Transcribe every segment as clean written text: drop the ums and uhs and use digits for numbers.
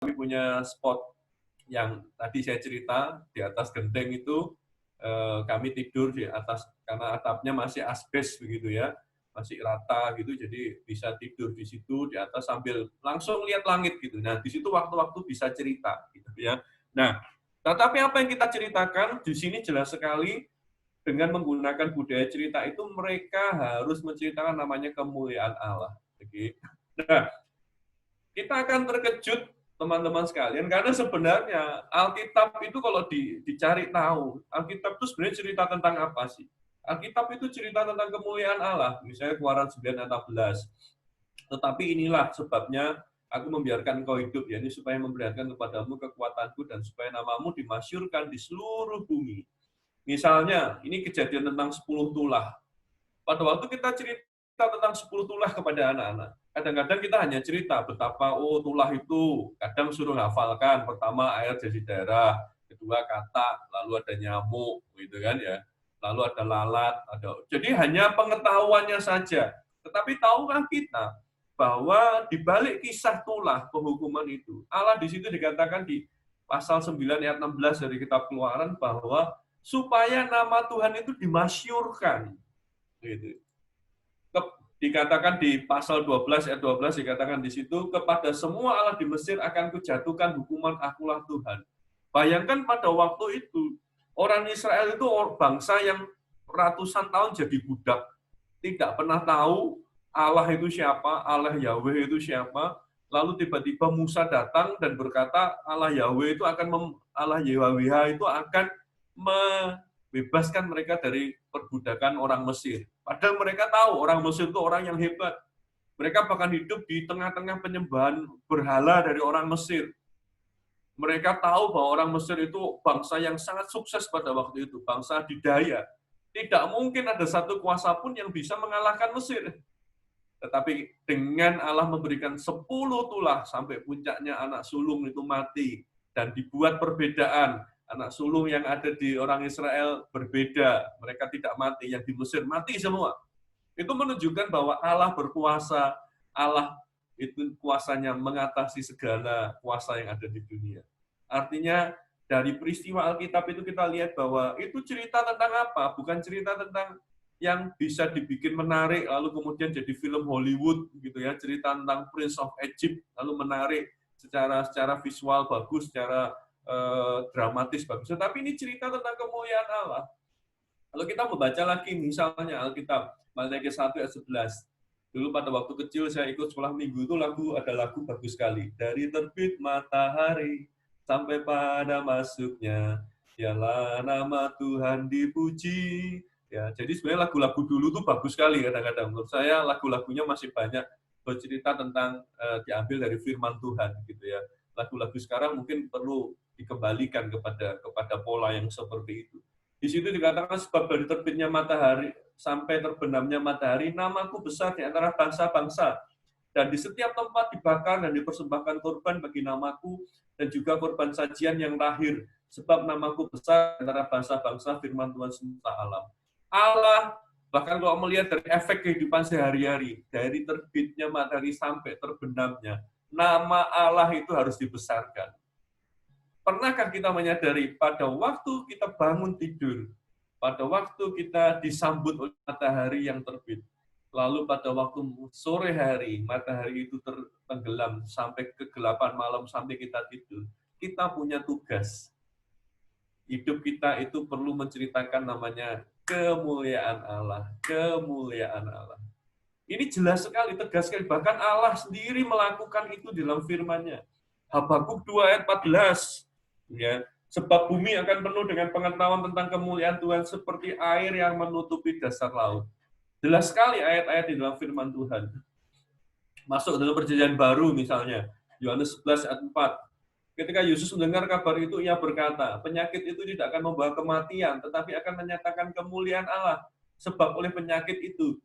kami punya spot yang tadi saya cerita di atas genteng itu, kami tidur di atas karena atapnya masih asbes begitu ya, masih rata gitu, jadi bisa tidur di situ di atas sambil langsung lihat langit gitu. Nah, di situ waktu-waktu bisa cerita gitu ya. Nah, tetapi apa yang kita ceritakan di sini jelas sekali dengan menggunakan budaya cerita itu mereka harus menceritakan namanya kemuliaan Allah. Oke. Nah, kita akan terkejut teman-teman sekalian karena sebenarnya Alkitab itu kalau dicari tahu, Alkitab itu sebenarnya cerita tentang apa sih? Alkitab itu cerita tentang kemuliaan Allah, misalnya Keluaran 9 ayat 16. Tetapi inilah sebabnya aku membiarkan engkau hidup, ya ini supaya memperlihatkan kepadamu kekuatanku dan supaya namamu dimasyurkan di seluruh bumi. Misalnya, ini kejadian tentang 10 tulah. Pada waktu kita cerita tentang 10 tulah kepada anak-anak, kadang-kadang kita hanya cerita betapa tulah itu kadang suruh hafalkan, pertama air jadi darah, kedua kata, lalu ada nyamuk gitu kan ya. Lalu ada lalat, jadi hanya pengetahuannya saja. Tetapi tahukah kita bahwa di balik kisah tulah penghukuman itu, Allah di situ dikatakan di pasal 9 ayat 16 dari kitab Keluaran bahwa supaya nama Tuhan itu dimasyurkan gitu. Dikatakan di pasal 12 ayat 12 dikatakan di situ kepada semua Allah di Mesir akan kujatuhkan hukuman akulah Tuhan. Bayangkan pada waktu itu orang Israel itu bangsa yang ratusan tahun jadi budak, tidak pernah tahu Allah itu siapa, Allah Yahweh itu siapa. Lalu tiba-tiba Musa datang dan berkata Allah Yahweh itu akan Allah Yahweh itu akan membebaskan mereka dari perbudakan orang Mesir. Padahal mereka tahu orang Mesir itu orang yang hebat. Mereka bahkan hidup di tengah-tengah penyembahan berhala dari orang Mesir. Mereka tahu bahwa orang Mesir itu bangsa yang sangat sukses pada waktu itu, bangsa adidaya. Tidak mungkin ada satu kuasa pun yang bisa mengalahkan Mesir. Tetapi dengan Allah memberikan 10 tulah sampai puncaknya anak sulung itu mati dan dibuat perbedaan. Anak sulung yang ada di orang Israel berbeda, mereka tidak mati, yang di Mesir mati semua. Itu menunjukkan bahwa Allah berkuasa, Allah itu kuasanya mengatasi segala kuasa yang ada di dunia. Artinya dari peristiwa Alkitab itu kita lihat bahwa itu cerita tentang apa? Bukan cerita tentang yang bisa dibikin menarik lalu kemudian jadi film Hollywood gitu ya, cerita tentang Prince of Egypt lalu menarik secara visual bagus, secara dramatis bagus. Tetapi ini cerita tentang kemuliaan Allah. Kalau kita membaca lagi misalnya Alkitab Matius 1 ayat 11. Dulu pada waktu kecil saya ikut sekolah minggu itu ada lagu bagus sekali. Dari terbit matahari sampai pada masuknya, dialah nama Tuhan dipuji. Ya, jadi sebenarnya lagu-lagu dulu tuh bagus sekali kadang-kadang. Menurut saya lagu-lagunya masih banyak bercerita tentang diambil dari firman Tuhan gitu ya. Lagu-lagu sekarang mungkin perlu dikembalikan kepada pola yang seperti itu. Di situ dikatakan sebab dari terbitnya matahari sampai terbenamnya matahari, namaku besar di antara bangsa-bangsa. Dan di setiap tempat dibakar dan dipersembahkan korban bagi namaku, dan juga korban sajian yang lahir. Sebab namaku besar di antara bangsa-bangsa, firman Tuhan semesta alam. Allah, bahkan kalau melihat dari efek kehidupan sehari-hari, dari terbitnya matahari sampai terbenamnya, nama Allah itu harus dibesarkan. Pernahkah kita menyadari pada waktu kita bangun tidur, pada waktu kita disambut oleh matahari yang terbit, lalu pada waktu sore hari matahari itu tenggelam sampai kegelapan malam sampai kita tidur, kita punya tugas. Hidup kita itu perlu menceritakan namanya kemuliaan Allah, kemuliaan Allah. Ini jelas sekali, tegas sekali. Bahkan Allah sendiri melakukan itu dalam firman-Nya. Habakuk 2 ayat 14. Ya, sebab bumi akan penuh dengan pengetahuan tentang kemuliaan Tuhan seperti air yang menutupi dasar laut. Jelas sekali ayat-ayat di dalam firman Tuhan. Masuk dalam perjanjian baru misalnya, Yohanes 11 ayat 4. Ketika Yesus mendengar kabar itu, ia berkata, penyakit itu tidak akan membawa kematian, tetapi akan menyatakan kemuliaan Allah. Sebab oleh penyakit itu,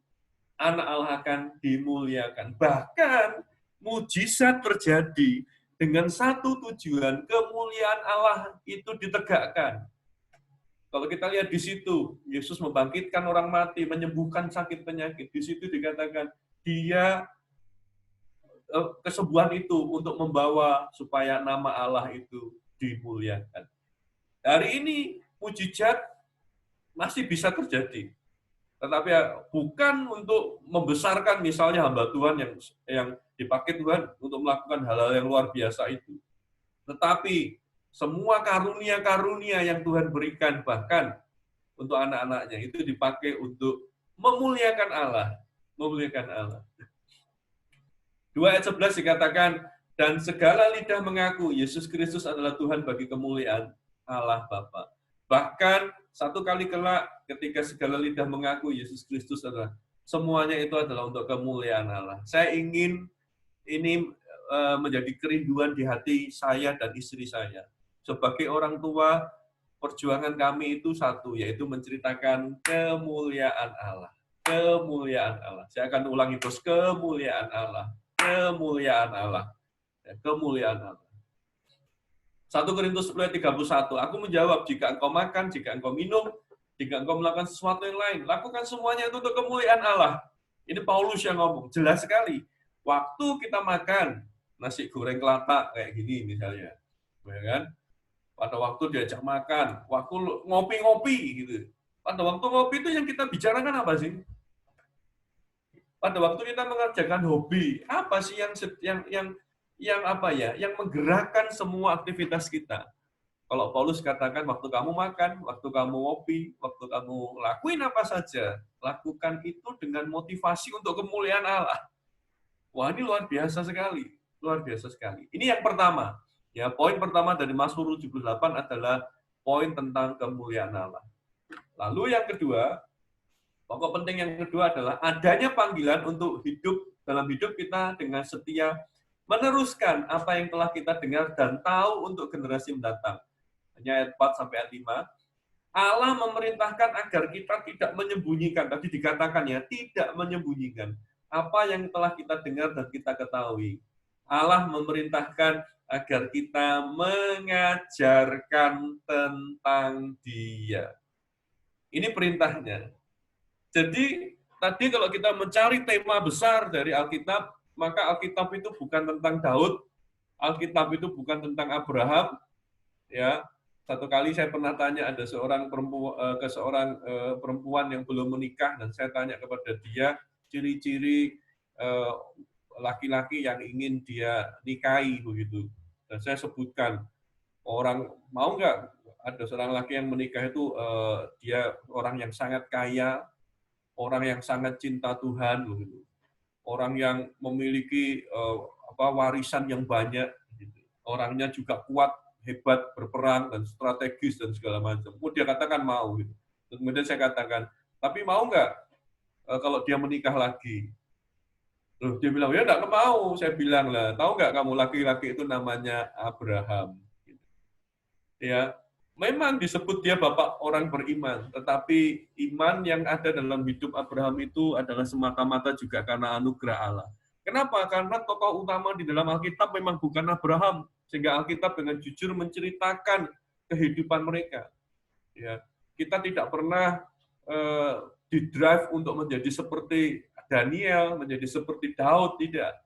anak Allah akan dimuliakan. Bahkan mujizat terjadi dengan satu tujuan, kemuliaan Allah itu ditegakkan. Kalau kita lihat di situ, Yesus membangkitkan orang mati, menyembuhkan sakit penyakit. Di situ dikatakan, dia kesembuhan itu untuk membawa supaya nama Allah itu dimuliakan. Hari ini mujizat masih bisa terjadi, tetapi bukan untuk membesarkan misalnya hamba Tuhan yang dipakai Tuhan untuk melakukan hal-hal yang luar biasa itu. Tetapi semua karunia-karunia yang Tuhan berikan bahkan untuk anak-anaknya itu dipakai untuk memuliakan Allah. Memuliakan Allah. 2 ayat 11 dikatakan, dan segala lidah mengaku Yesus Kristus adalah Tuhan bagi kemuliaan Allah Bapa. Bahkan satu kali kelak ketika segala lidah mengaku Yesus Kristus adalah, semuanya itu adalah untuk kemuliaan Allah. Saya ingin ini menjadi kerinduan di hati saya dan istri saya. Sebagai orang tua, perjuangan kami itu satu, yaitu menceritakan kemuliaan Allah. Kemuliaan Allah. Saya akan ulangi terus, kemuliaan Allah. Kemuliaan Allah. Kemuliaan Allah. 1 Korintus 10:31, aku menjawab, jika engkau makan, jika engkau minum, jika engkau melakukan sesuatu yang lain, lakukan semuanya itu untuk kemuliaan Allah. Ini Paulus yang ngomong, jelas sekali. Waktu kita makan, nasi goreng kelatak kayak gini misalnya. Ya kan? Pada waktu diajak makan, waktu ngopi-ngopi gitu. Pada waktu ngopi itu yang kita bicarakan apa sih? Pada waktu kita mengerjakan hobi, apa sih yang apa ya? Yang menggerakkan semua aktivitas kita. Kalau Paulus katakan waktu kamu makan, waktu kamu ngopi, waktu kamu lakuin apa saja, lakukan itu dengan motivasi untuk kemuliaan Allah. Wah, ini luar biasa sekali. Luar biasa sekali. Ini yang pertama. Ya, poin pertama dari Mazmur 78 adalah poin tentang kemuliaan Allah. Lalu yang kedua, pokok penting yang kedua adalah adanya panggilan untuk hidup dalam hidup kita dengan setia, meneruskan apa yang telah kita dengar dan tahu untuk generasi mendatang. Hanya ayat 4 sampai ayat 5. Allah memerintahkan agar kita tidak menyembunyikan, tadi dikatakan ya, tidak menyembunyikan apa yang telah kita dengar dan kita ketahui. Allah memerintahkan agar kita mengajarkan tentang Dia. Ini perintahnya. Jadi, tadi kalau kita mencari tema besar dari Alkitab, maka Alkitab itu bukan tentang Daud, Alkitab itu bukan tentang Abraham. Ya, satu kali saya pernah tanya ada seorang perempuan yang belum menikah, dan saya tanya kepada dia ciri-ciri laki-laki yang ingin dia nikahi begitu. Dan saya sebutkan orang mau nggak ada seorang laki yang menikah itu dia orang yang sangat kaya, orang yang sangat cinta Tuhan begitu, orang yang memiliki warisan yang banyak, gitu. Orangnya juga kuat, hebat, berperang dan strategis dan segala macam. Dia katakan mau gitu. Kemudian saya katakan, tapi mau nggak kalau dia menikah lagi? Loh, dia bilang, ya enggak mau. Saya bilang lah, tahu nggak kamu laki-laki itu namanya Abraham. Ya, memang disebut dia bapak orang beriman, tetapi iman yang ada dalam hidup Abraham itu adalah semata-mata juga karena anugerah Allah. Kenapa? Karena tokoh utama di dalam Alkitab memang bukan Abraham, sehingga Alkitab dengan jujur menceritakan kehidupan mereka. Ya, kita tidak pernah didrive untuk menjadi seperti Daniel, menjadi seperti Daud, tidak.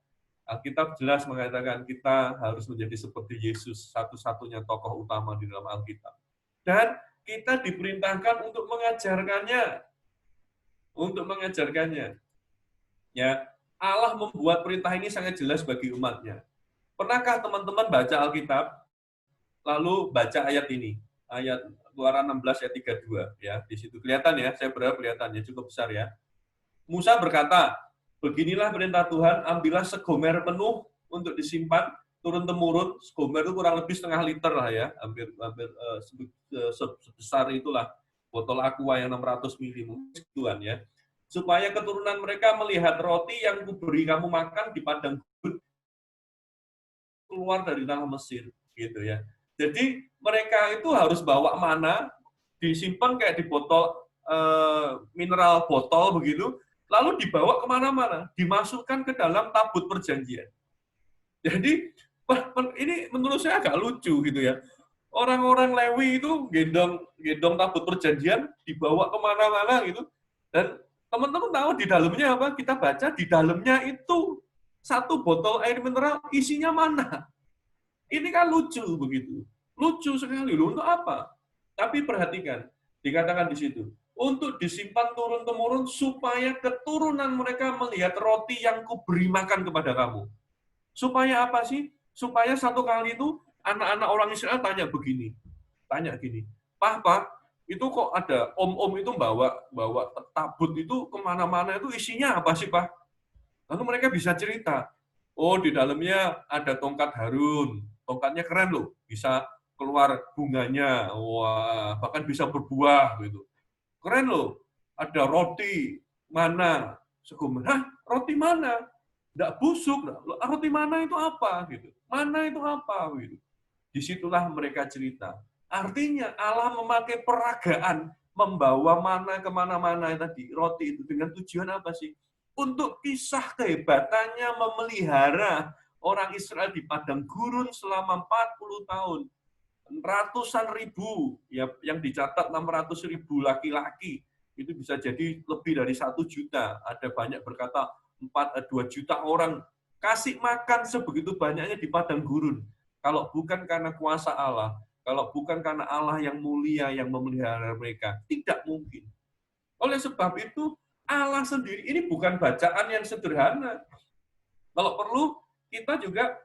Alkitab jelas mengatakan kita harus menjadi seperti Yesus, satu-satunya tokoh utama di dalam Alkitab. Dan kita diperintahkan untuk mengajarkannya. Untuk mengajarkannya. Ya, Allah membuat perintah ini sangat jelas bagi umatnya. Pernahkah teman-teman baca Alkitab, lalu baca ayat ini? Ayat Keluaran 16 ayat 32. Ya, di situ kelihatan ya, saya berharap kelihatan ya, cukup besar ya. Musa berkata, beginilah perintah Tuhan, ambillah segomer penuh untuk disimpan turun-temurun. Segomer itu kurang lebih setengah liter lah ya, hampir sebesar itulah botol aqua yang 600 ml Tuhan ya. Supaya keturunan mereka melihat roti yang kuberi kamu makan di padang gurun keluar dari tanah Mesir, gitu ya. Jadi mereka itu harus bawa mana, disimpan kayak di botol mineral botol begitu, lalu dibawa kemana-mana, dimasukkan ke dalam tabut perjanjian. Jadi ini menurut saya agak lucu gitu ya. Orang-orang Lewi itu gendong tabut perjanjian, dibawa kemana-mana gitu. Dan teman-teman tahu di dalamnya apa? Kita baca di dalamnya itu Satu botol air mineral isinya mana? Ini kan lucu begitu. Lucu sekali loh, untuk apa? Tapi perhatikan, dikatakan di situ, untuk disimpan turun-temurun supaya keturunan mereka melihat roti yang kuberi makan kepada kamu. Supaya apa sih? Supaya satu kali itu anak-anak orang Israel tanya gini, Pak, itu kok ada om-om itu bawa tabut itu kemana-mana itu isinya apa sih, Pak? Lalu mereka bisa cerita, oh di dalamnya ada tongkat Harun, tongkatnya keren loh, bisa keluar bunganya, wah bahkan bisa berbuah gitu. Keren loh, ada roti mana? Segum, hah roti mana? Nggak busuk, roti mana itu apa? Gitu. Mana itu apa? Gitu. Disitulah mereka cerita. Artinya Allah memakai peragaan, membawa mana kemana-mana tadi, roti itu dengan tujuan apa sih? Untuk kisah kehebatannya memelihara orang Israel di padang gurun selama 40 tahun. Ratusan ribu, ya, yang dicatat 600 ribu laki-laki, itu bisa jadi lebih dari 1 juta. Ada banyak berkata 2 juta orang kasih makan sebegitu banyaknya di padang gurun. Kalau bukan karena kuasa Allah, kalau bukan karena Allah yang mulia yang memelihara mereka, tidak mungkin. Oleh sebab itu, Allah sendiri, ini bukan bacaan yang sederhana. Kalau perlu, kita juga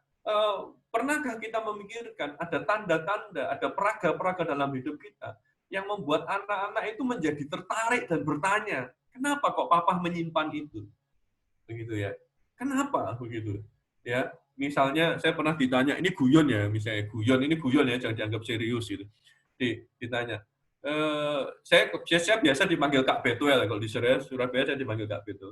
pernahkah kita memikirkan ada tanda-tanda, ada peraga-peraga dalam hidup kita yang membuat anak-anak itu menjadi tertarik dan bertanya, kenapa kok papa menyimpan itu? Begitu ya. Kenapa begitu? Ya, misalnya saya pernah ditanya, ini guyon ya, misalnya ini guyon ya, jangan dianggap serius gitu. Ditanya, saya biasa dipanggil Kak Betuel, kalau di Surabaya saya dipanggil Kak Betuel.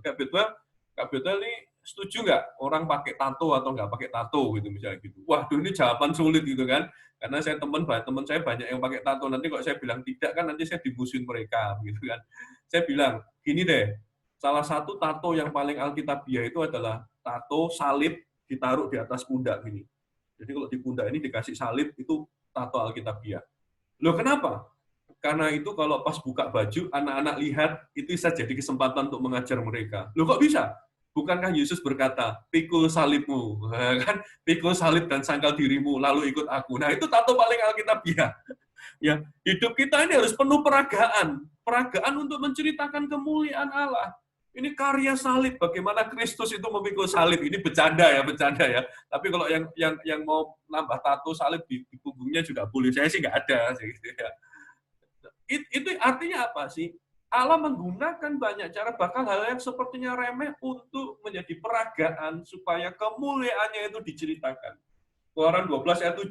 Kak Betuel ini setuju nggak orang pakai tato atau nggak pakai tato gitu misalnya gitu. Waduh, ini jawaban sulit gitu kan, karena teman saya banyak yang pakai tato. Nanti kalau saya bilang tidak kan nanti saya dimusuhin mereka gitu kan. Saya bilang gini deh, salah satu tato yang paling alkitabiah itu adalah tato salib ditaruh di atas pundak gini. Jadi kalau di pundak ini dikasih salib, itu tato alkitabiah. Loh kenapa? Karena itu kalau pas buka baju, anak-anak lihat, itu bisa jadi kesempatan untuk mengajar mereka. Loh kok bisa? Bukankah Yesus berkata, pikul salibmu, kan? Pikul salib dan sangkal dirimu, lalu ikut aku. Nah itu tato paling alkitabiah. Ya, hidup kita ini harus penuh peragaan. Peragaan untuk menceritakan kemuliaan Allah. Ini karya salib, bagaimana Kristus itu memikul salib. Ini bercanda ya. Tapi kalau yang mau nambah tato salib di punggungnya juga boleh. Saya sih nggak ada. Gitu ya. Itu artinya apa sih? Allah menggunakan banyak cara, bahkan hal yang sepertinya remeh untuk menjadi peragaan supaya kemuliaannya itu diceritakan. Keluaran 12 ayat 7.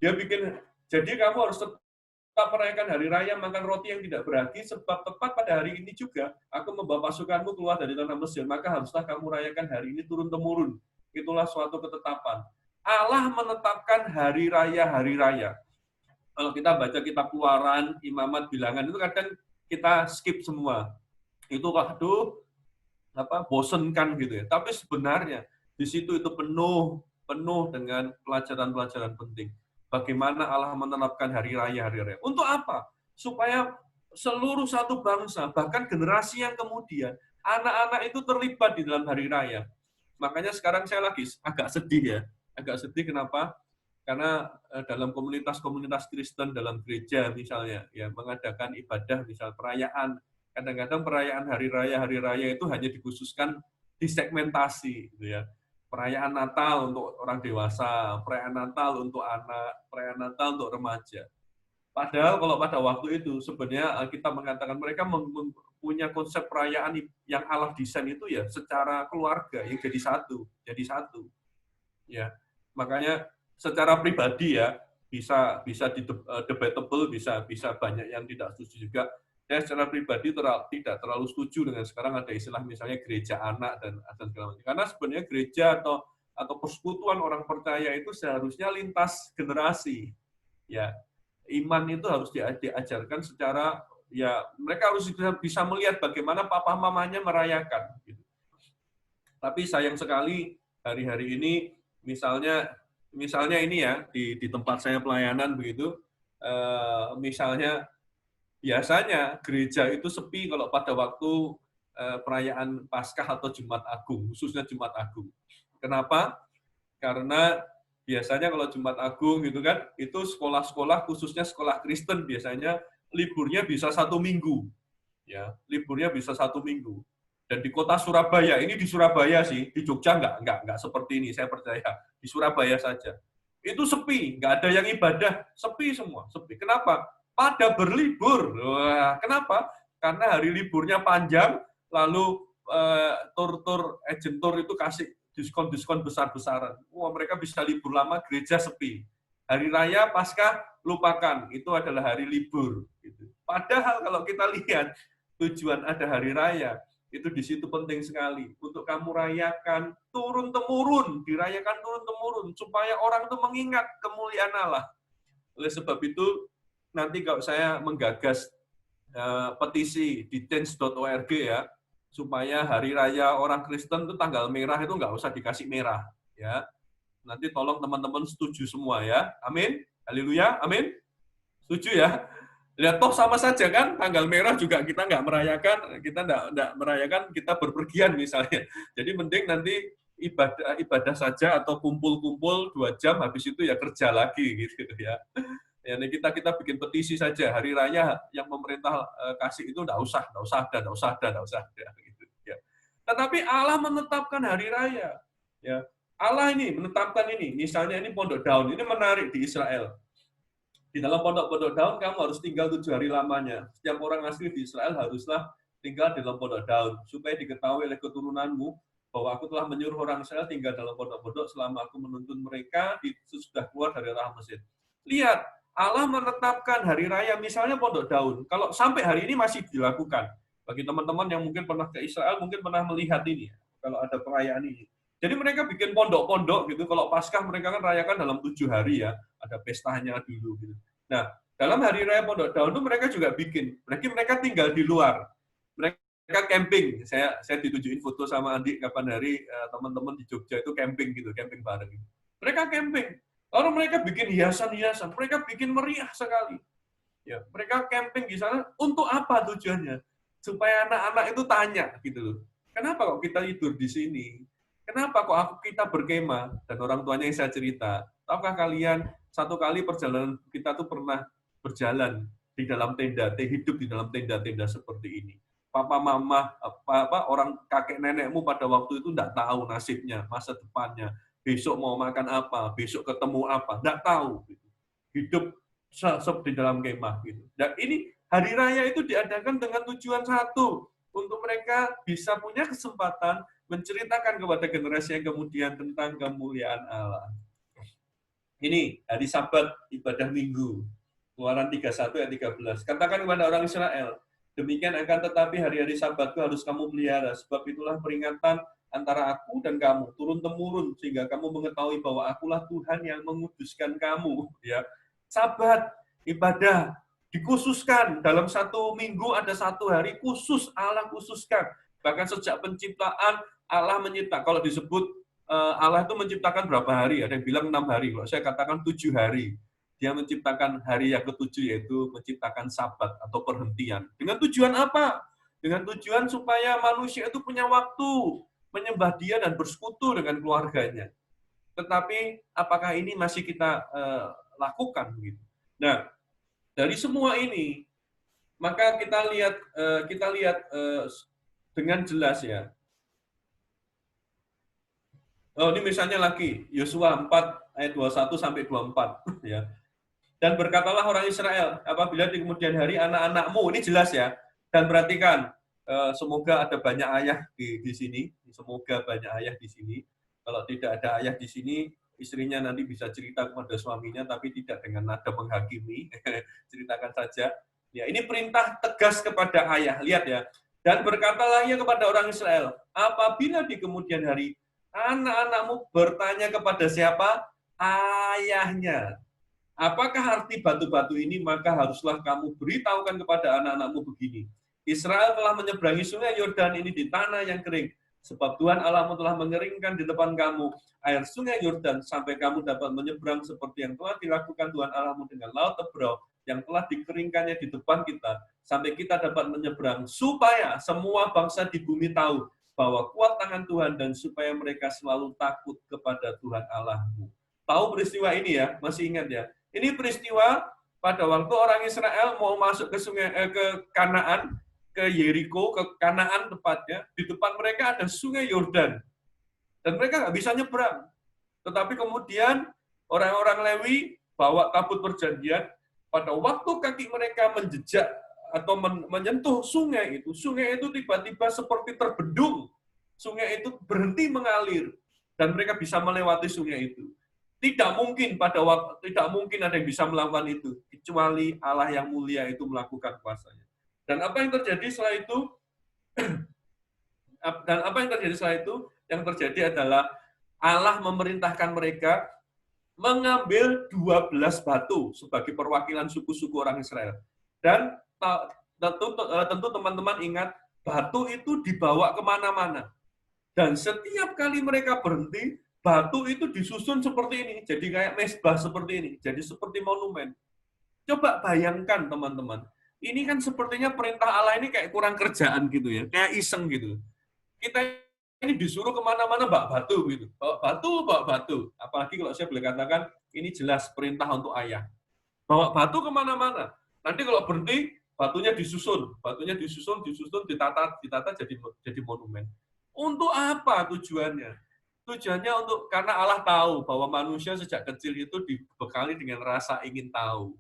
Dia bikin, jadi kamu harus tetap merayakan hari raya makan roti yang tidak berarti, sebab tepat pada hari ini juga aku membawa pasukanmu keluar dari tanah Mesir, maka haruslah kamu rayakan hari ini turun-temurun. Itulah suatu ketetapan. Allah menetapkan hari raya. Kalau kita baca kitab Keluaran, Imamat, Bilangan, itu kadang kita skip semua. Itu bosenkan gitu ya. Tapi sebenarnya di situ itu penuh dengan pelajaran-pelajaran penting. Bagaimana Allah menetapkan hari raya. Untuk apa? Supaya seluruh satu bangsa, bahkan generasi yang kemudian, anak-anak itu terlibat di dalam hari raya. Makanya sekarang saya lagi agak sedih ya. Agak sedih kenapa? Karena dalam komunitas-komunitas Kristen, dalam gereja misalnya, ya mengadakan ibadah, misal perayaan, kadang-kadang perayaan hari raya itu hanya dikhususkan disegmentasi, gitu ya. Perayaan Natal untuk orang dewasa, perayaan Natal untuk anak, perayaan Natal untuk remaja. Padahal kalau pada waktu itu sebenarnya kita mengatakan mereka punya konsep perayaan yang Allah desain itu ya secara keluarga yang jadi satu. Ya, makanya secara pribadi ya bisa debatable, bisa banyak yang tidak setuju juga. Saya secara pribadi tidak terlalu setuju dengan sekarang ada istilah misalnya gereja anak dan segala macam. Karena sebenarnya gereja atau persekutuan orang percaya itu seharusnya lintas generasi. Ya, iman itu harus diajarkan secara, ya mereka harus bisa melihat bagaimana papa mamanya merayakan. Gitu. Tapi sayang sekali hari-hari ini misalnya ini ya di tempat saya pelayanan begitu, misalnya biasanya gereja itu sepi kalau pada waktu perayaan Paskah atau Jumat Agung, khususnya Jumat Agung. Kenapa? Karena biasanya kalau Jumat Agung gitu kan, itu sekolah-sekolah khususnya sekolah Kristen biasanya liburnya bisa 1 minggu, ya liburnya bisa 1 minggu. Dan di kota Surabaya, ini di Surabaya sih, di Jogja nggak seperti ini, saya percaya di Surabaya saja. Itu sepi, nggak ada yang ibadah, sepi semua, sepi. Kenapa? Pada berlibur. Wah, kenapa? Karena hari liburnya panjang, lalu tur-tur agent tour itu kasih diskon-diskon besar-besaran. Wah, mereka bisa libur lama, gereja sepi. Hari raya Paskah lupakan, itu adalah hari libur. Gitu. Padahal kalau kita lihat tujuan ada hari raya, itu di situ penting sekali untuk kamu rayakan turun temurun, dirayakan turun temurun supaya orang itu mengingat kemuliaan Allah. Oleh sebab itu nanti kalau saya menggagas petisi di change.org ya, supaya hari raya orang Kristen itu tanggal merah itu nggak usah dikasih merah ya. Nanti tolong teman-teman setuju semua ya. Amin. Haleluya. Amin. Setuju ya? Lihat toh sama saja kan, tanggal merah juga kita nggak merayakan, kita nggak merayakan, kita berpergian misalnya. Jadi mending nanti ibadah saja atau kumpul-kumpul 2 jam, habis itu ya kerja lagi gitu ya. Ya, kita bikin petisi saja, hari raya yang pemerintah kasih itu nggak usah ada gitu ya. Tetapi Allah menetapkan hari raya, ya. Allah ini menetapkan ini, misalnya ini Pondok Daun, ini menarik di Israel. Di dalam pondok-pondok daun kamu harus tinggal 7 hari lamanya. Setiap orang asli di Israel haruslah tinggal di dalam pondok daun supaya diketahui oleh keturunanmu bahwa aku telah menyuruh orang Israel tinggal dalam pondok-pondok selama aku menuntun mereka sudah keluar dari tanah Mesir. Lihat, Allah menetapkan hari raya misalnya pondok daun. Kalau sampai hari ini masih dilakukan. Bagi teman-teman yang mungkin pernah ke Israel mungkin pernah melihat ini kalau ada perayaan ini. Jadi mereka bikin pondok-pondok gitu. Kalau Paskah mereka kan rayakan dalam 7 hari ya. Ada pestanya dulu gitu. Nah, dalam hari raya Pondok Daun itu mereka juga bikin. Mereka tinggal di luar. Mereka camping. Saya ditunjukin foto sama Andi kapan hari teman-teman di Jogja itu camping gitu, camping bareng. Mereka camping. Lalu mereka bikin hiasan-hiasan. Mereka bikin meriah sekali. Ya, mereka camping di sana untuk apa tujuannya? Supaya anak-anak itu tanya gitu loh. Kenapa kok kita tidur di sini? Kenapa kok kita berkemah? Dan orang tuanya yang saya cerita. Tahukah kalian, satu kali perjalanan kita tuh pernah berjalan di dalam tenda, hidup di dalam tenda-tenda seperti ini. Papa, mama, orang kakek nenekmu pada waktu itu enggak tahu nasibnya, masa depannya. Besok mau makan apa, besok ketemu apa, enggak tahu. Hidup di dalam kemah. Gitu. Dan ini hari raya itu diadakan dengan tujuan satu, untuk mereka bisa punya kesempatan menceritakan kepada generasi yang kemudian tentang kemuliaan Allah. Ini hari Sabat ibadah Minggu. Keluaran 31 ayat 13. Katakan kepada orang Israel, demikian akan tetapi hari-hari Sabatku harus kamu pelihara, sebab itulah peringatan antara aku dan kamu turun-temurun sehingga kamu mengetahui bahwa akulah Tuhan yang menguduskan kamu. Ya, Sabat ibadah dikhususkan dalam 1 minggu ada 1 hari khusus Allah khususkan. Bahkan sejak penciptaan Allah mencipta. Kalau disebut Allah itu menciptakan berapa hari? Ada yang bilang 6 hari. Kalau saya katakan 7 hari. Dia menciptakan hari yang ke-7 yaitu menciptakan Sabat atau perhentian. Dengan tujuan apa? Dengan tujuan supaya manusia itu punya waktu menyembah Dia dan bersekutu dengan keluarganya. Tetapi apakah ini masih kita lakukan? Nah, dari semua ini, maka kita lihat dengan jelas ya. Oh, ini misalnya lagi Yosua 4 ayat 21 sampai 24 ya. Dan berkatalah orang Israel, apabila di kemudian hari anak-anakmu, ini jelas ya. Dan perhatikan, semoga ada banyak ayah di sini, semoga banyak ayah di sini. Kalau tidak ada ayah di sini, istrinya nanti bisa cerita kepada suaminya, tapi tidak dengan nada menghakimi. Ceritakan saja. Ya, ini perintah tegas kepada ayah. Lihat ya. Dan berkatalah ia kepada orang Israel, apabila di kemudian hari anak-anakmu bertanya kepada siapa? Ayahnya. Apakah arti batu-batu ini? Maka haruslah kamu beritahukan kepada anak-anakmu begini. Israel telah menyeberangi sungai Yordan ini di tanah yang kering. Sebab Tuhan Allahmu telah mengeringkan di depan kamu air sungai Yordan sampai kamu dapat menyeberang seperti yang telah dilakukan Tuhan Allahmu dengan laut Tebrau yang telah dikeringkannya di depan kita sampai kita dapat menyeberang supaya semua bangsa di bumi tahu bahwa kuat tangan Tuhan dan supaya mereka selalu takut kepada Tuhan Allahmu. Tahu peristiwa ini ya? Masih ingat ya? Ini peristiwa pada waktu orang Israel mau masuk ke ke Kanaan, ke Yeriko, ke Kanaan tepatnya, di depan mereka ada sungai Yordan. Dan mereka nggak bisa nyebrang. Tetapi kemudian orang-orang Lewi bawa tabut perjanjian, pada waktu kaki mereka menjejak atau menyentuh sungai itu tiba-tiba seperti terbendung. Sungai itu berhenti mengalir dan mereka bisa melewati sungai itu. Tidak mungkin ada yang bisa melakukan itu kecuali Allah yang mulia itu melakukan kuasanya. Dan apa yang terjadi setelah itu? Yang terjadi adalah Allah memerintahkan mereka mengambil 12 batu sebagai perwakilan suku-suku orang Israel. Dan tentu teman-teman ingat, batu itu dibawa kemana-mana. Dan setiap kali mereka berhenti, batu itu disusun seperti ini. Jadi kayak mesbah seperti ini. Jadi seperti monumen. Coba bayangkan teman-teman. Ini kan sepertinya perintah Allah ini kayak kurang kerjaan gitu ya. Kayak iseng gitu. Kita ini disuruh kemana-mana bawa batu gitu, bawa batu. Apalagi kalau saya boleh katakan ini jelas perintah untuk ayah. Bawa batu kemana-mana. Nanti kalau berhenti batunya disusun, ditata jadi monumen. Untuk apa tujuannya? Tujuannya karena Allah tahu bahwa manusia sejak kecil itu dibekali dengan rasa ingin tahu,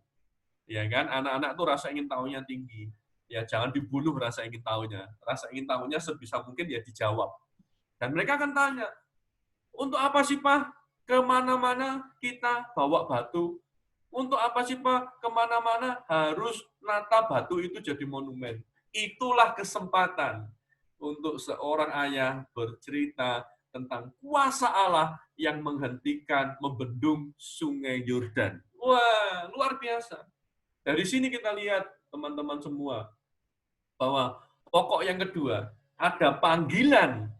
ya kan? Anak-anak tuh rasa ingin tahunya tinggi. Ya jangan dibunuh rasa ingin tahunya. Rasa ingin tahunya sebisa mungkin ya dijawab. Dan mereka akan tanya, untuk apa sih Pak kemana-mana kita bawa batu? Untuk apa sih Pak kemana-mana harus nata batu itu jadi monumen? Itulah kesempatan untuk seorang ayah bercerita tentang kuasa Allah yang menghentikan, membendung sungai Yordan. Wah, luar biasa. Dari sini kita lihat, teman-teman semua, bahwa pokok yang kedua, ada panggilan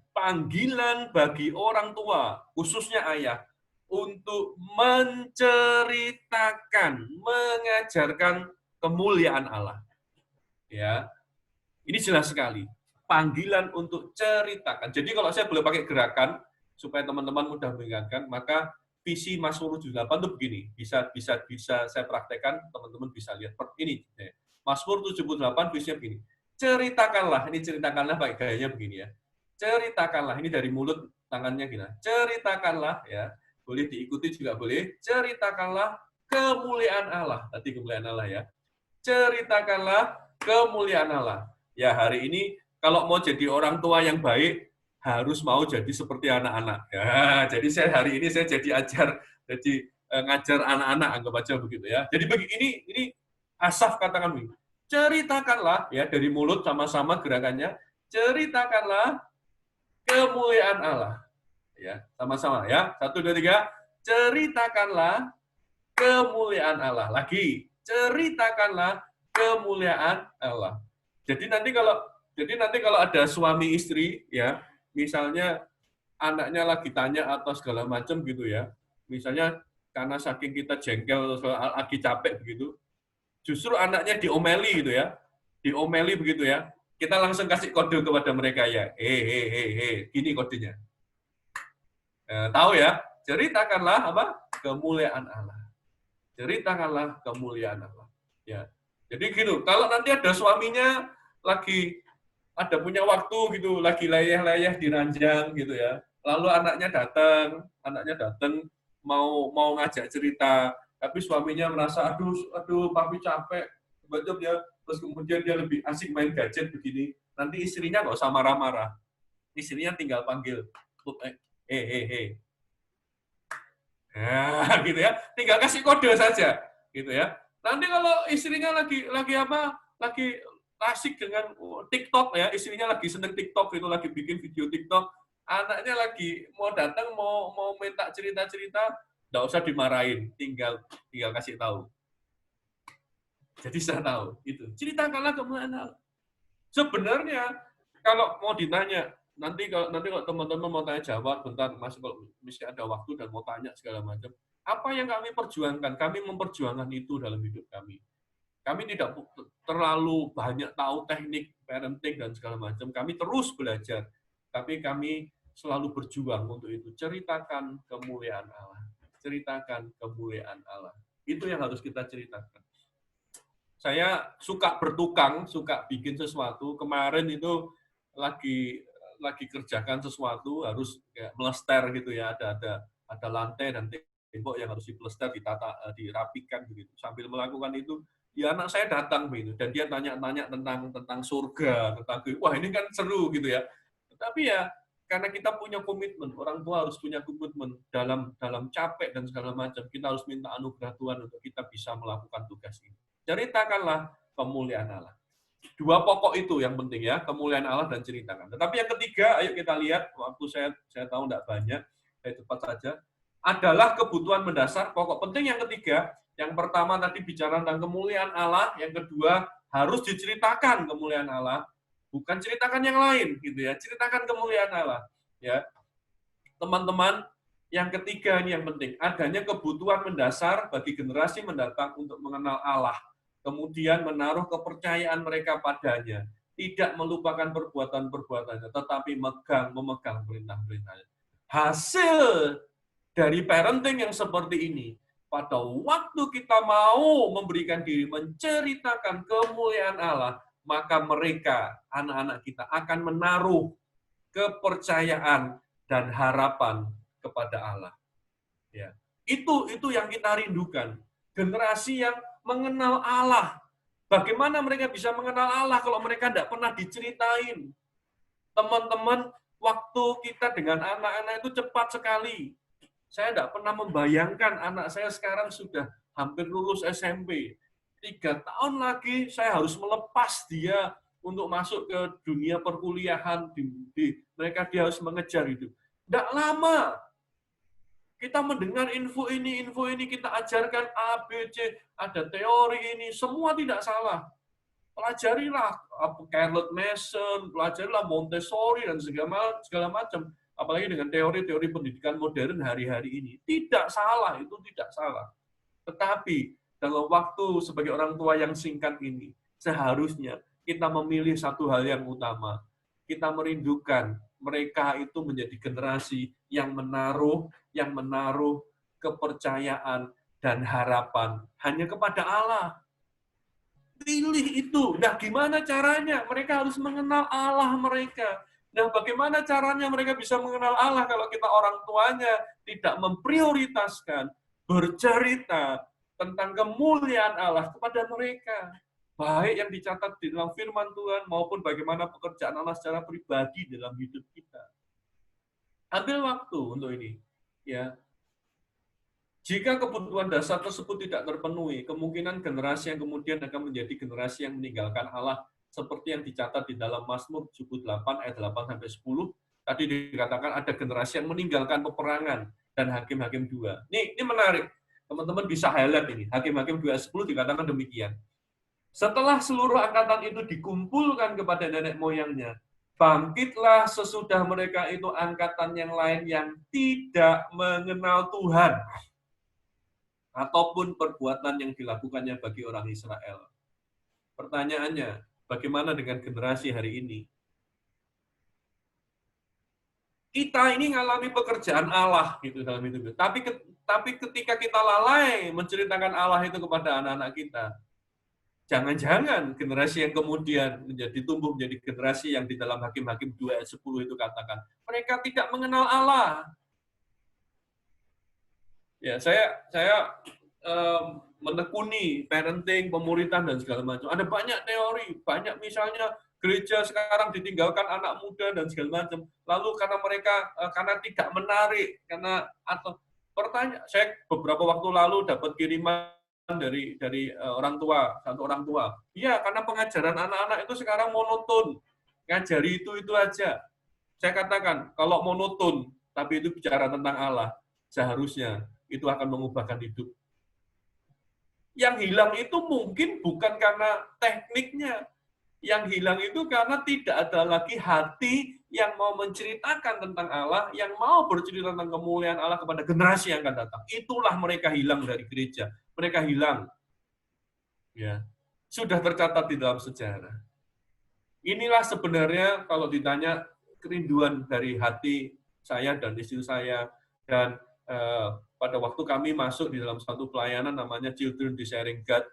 bagi orang tua, khususnya ayah, untuk menceritakan, mengajarkan kemuliaan Allah. Ya, ini jelas sekali. Panggilan untuk ceritakan. Jadi kalau saya boleh pakai gerakan supaya teman-teman mudah mengingatkan, maka visi Mazmur 78 itu begini. Bisa saya praktekkan, teman-teman bisa lihat. Ini Mazmur 78 visinya begini. Ceritakanlah, ini ceritakanlah pakai gayanya begini ya. Ceritakanlah, ini dari mulut tangannya gini. Ceritakanlah ya, boleh diikuti juga boleh. Ceritakanlah kemuliaan Allah. Tadi kemuliaan Allah ya. Ceritakanlah kemuliaan Allah. Ya, hari ini kalau mau jadi orang tua yang baik harus mau jadi seperti anak-anak. Ya, jadi hari ini saya jadi ngajar anak-anak, anggap aja begitu ya. Jadi ini Asaf katakan begini. Ceritakanlah ya dari mulut sama-sama gerakannya. Ceritakanlah kemuliaan Allah. Ya, sama-sama ya. 1 2 3. Ceritakanlah kemuliaan Allah. Lagi, ceritakanlah kemuliaan Allah. Jadi nanti kalau ada suami istri ya, misalnya anaknya lagi tanya atau segala macam gitu ya. Misalnya karena saking kita jengkel lagi capek begitu, justru anaknya diomeli gitu ya. Diomeli begitu ya. Kita langsung kasih kode kepada mereka ya. Gini kodenya. Tahu ya? Ceritakanlah apa? Kemuliaan Allah. Ceritakanlah kemuliaan Allah. Ya. Jadi gitu, kalau nanti ada suaminya lagi ada punya waktu gitu, lagi layah-layah di ranjang gitu ya. Lalu anaknya datang mau ngajak cerita, tapi suaminya merasa aduh papi capek, betul ya. Terus kemudian dia lebih asik main gadget begini. Nanti istrinya nggak usah marah-marah. Istrinya tinggal panggil, Nah, gitu ya. Tinggal kasih kode saja, gitu ya. Nanti kalau istrinya lagi asik dengan TikTok ya, istrinya lagi seneng TikTok itu lagi bikin video TikTok, anaknya lagi mau datang mau minta cerita-cerita, nggak usah dimarahin, tinggal kasih tahu. Jadi saya tahu itu. Ceritakanlah kemuliaan Allah. Sebenarnya kalau mau ditanya nanti kalau teman-teman mau tanya jawab bentar Mas, kalau misalnya ada waktu dan mau tanya segala macam, apa yang kami perjuangkan? Kami memperjuangkan itu dalam hidup kami. Kami tidak terlalu banyak tahu teknik parenting dan segala macam. Kami terus belajar. Tapi kami selalu berjuang untuk itu. Ceritakan kemuliaan Allah. Ceritakan kemuliaan Allah. Itu yang harus kita ceritakan. Saya suka bertukang, suka bikin sesuatu. Kemarin itu lagi kerjakan sesuatu, harus kayak melester gitu ya, ada lantai dan tembok yang harus diplester, ditata, dirapikan begitu. Sambil melakukan itu, ya anak saya datang begitu, dan dia tanya-tanya tentang surga, tentang wah ini kan seru gitu ya. Tetapi ya karena kita punya komitmen, orang tua harus punya komitmen dalam capek dan segala macam, kita harus minta anugerah Tuhan untuk kita bisa melakukan tugas ini. Ceritakanlah kemuliaan Allah. Dua pokok itu yang penting ya, kemuliaan Allah dan ceritakan. Tetapi yang ketiga, ayo kita lihat, waktu saya tahu tidak banyak, saya cepat saja, adalah kebutuhan mendasar, pokok penting yang ketiga. Yang pertama tadi bicara tentang kemuliaan Allah, yang kedua harus diceritakan kemuliaan Allah, bukan ceritakan yang lain gitu ya, ceritakan kemuliaan Allah ya. Teman-teman, yang ketiga ini yang penting, adanya kebutuhan mendasar bagi generasi mendatang untuk mengenal Allah, kemudian menaruh kepercayaan mereka padanya, tidak melupakan perbuatan-perbuatannya, tetapi memegang perintah-perintahnya. Hasil dari parenting yang seperti ini, pada waktu kita mau memberikan diri, menceritakan kemuliaan Allah, maka mereka, anak-anak kita, akan menaruh kepercayaan dan harapan kepada Allah. Ya. Itu yang kita rindukan. Generasi yang mengenal Allah. Bagaimana mereka bisa mengenal Allah kalau mereka tidak pernah diceritain? Teman-teman, waktu kita dengan anak-anak itu cepat sekali. Saya tidak pernah membayangkan anak saya sekarang sudah hampir lulus SMP. 3 tahun lagi saya harus melepas dia untuk masuk ke dunia perkuliahan. Mereka dia harus mengejar itu. Tidak lama. Kita mendengar info ini, kita ajarkan A, B, C, ada teori ini, semua tidak salah. Pelajarilah Charlotte Mason, pelajarilah Montessori, dan segala macam. Apalagi dengan teori-teori pendidikan modern hari-hari ini. Tidak salah, itu tidak salah. Tetapi, dalam waktu sebagai orang tua yang singkat ini, seharusnya kita memilih satu hal yang utama. Kita merindukan mereka itu menjadi generasi yang menaruh kepercayaan dan harapan hanya kepada Allah. Pilih itu. Nah, gimana caranya? Mereka harus mengenal Allah mereka. Nah, bagaimana caranya mereka bisa mengenal Allah kalau kita orang tuanya tidak memprioritaskan bercerita tentang kemuliaan Allah kepada mereka? Baik yang dicatat di dalam firman Tuhan maupun bagaimana pekerjaan Allah secara pribadi dalam hidup kita. Ambil waktu untuk ini. Ya, jika kebutuhan dasar tersebut tidak terpenuhi, kemungkinan generasi yang kemudian akan menjadi generasi yang meninggalkan Allah, seperti yang dicatat di dalam Mazmur 78 ayat 8-10. Tadi dikatakan ada generasi yang meninggalkan peperangan dan Hakim-Hakim 2. Ini menarik. Teman-teman bisa highlight ini. Hakim-Hakim 2:10 dikatakan demikian. Setelah seluruh angkatan itu dikumpulkan kepada nenek moyangnya, bangkitlah sesudah mereka itu angkatan yang lain yang tidak mengenal Tuhan ataupun perbuatan yang dilakukannya bagi orang Israel. Pertanyaannya, bagaimana dengan generasi hari ini? Kita ini ngalami pekerjaan Allah gitu dalam hidup. Tapi ketika kita lalai menceritakan Allah itu kepada anak-anak kita, jangan-jangan generasi yang kemudian tumbuh menjadi generasi yang di dalam Hakim-Hakim 2 ayat 10 itu katakan, mereka tidak mengenal Allah. Ya, saya menekuni parenting, pemuritan dan segala macam. Ada banyak teori, banyak misalnya gereja sekarang ditinggalkan anak muda dan segala macam. Lalu karena mereka karena tidak menarik, atau saya beberapa waktu lalu dapat kiriman dari orang tua, satu orang tua. Iya, karena pengajaran anak-anak itu sekarang monoton. Ngajari itu aja. Saya katakan, kalau monoton, tapi itu bicara tentang Allah, seharusnya itu akan mengubahkan hidup. Yang hilang itu mungkin bukan karena tekniknya. Yang hilang itu karena tidak ada lagi hati yang mau menceritakan tentang Allah, yang mau bercerita tentang kemuliaan Allah kepada generasi yang akan datang. Itulah mereka hilang dari gereja. Mereka hilang. Ya. Sudah tercatat di dalam sejarah. Inilah sebenarnya kalau ditanya kerinduan dari hati saya dan istri saya. Dan pada waktu kami masuk di dalam satu pelayanan namanya Children Desiring God,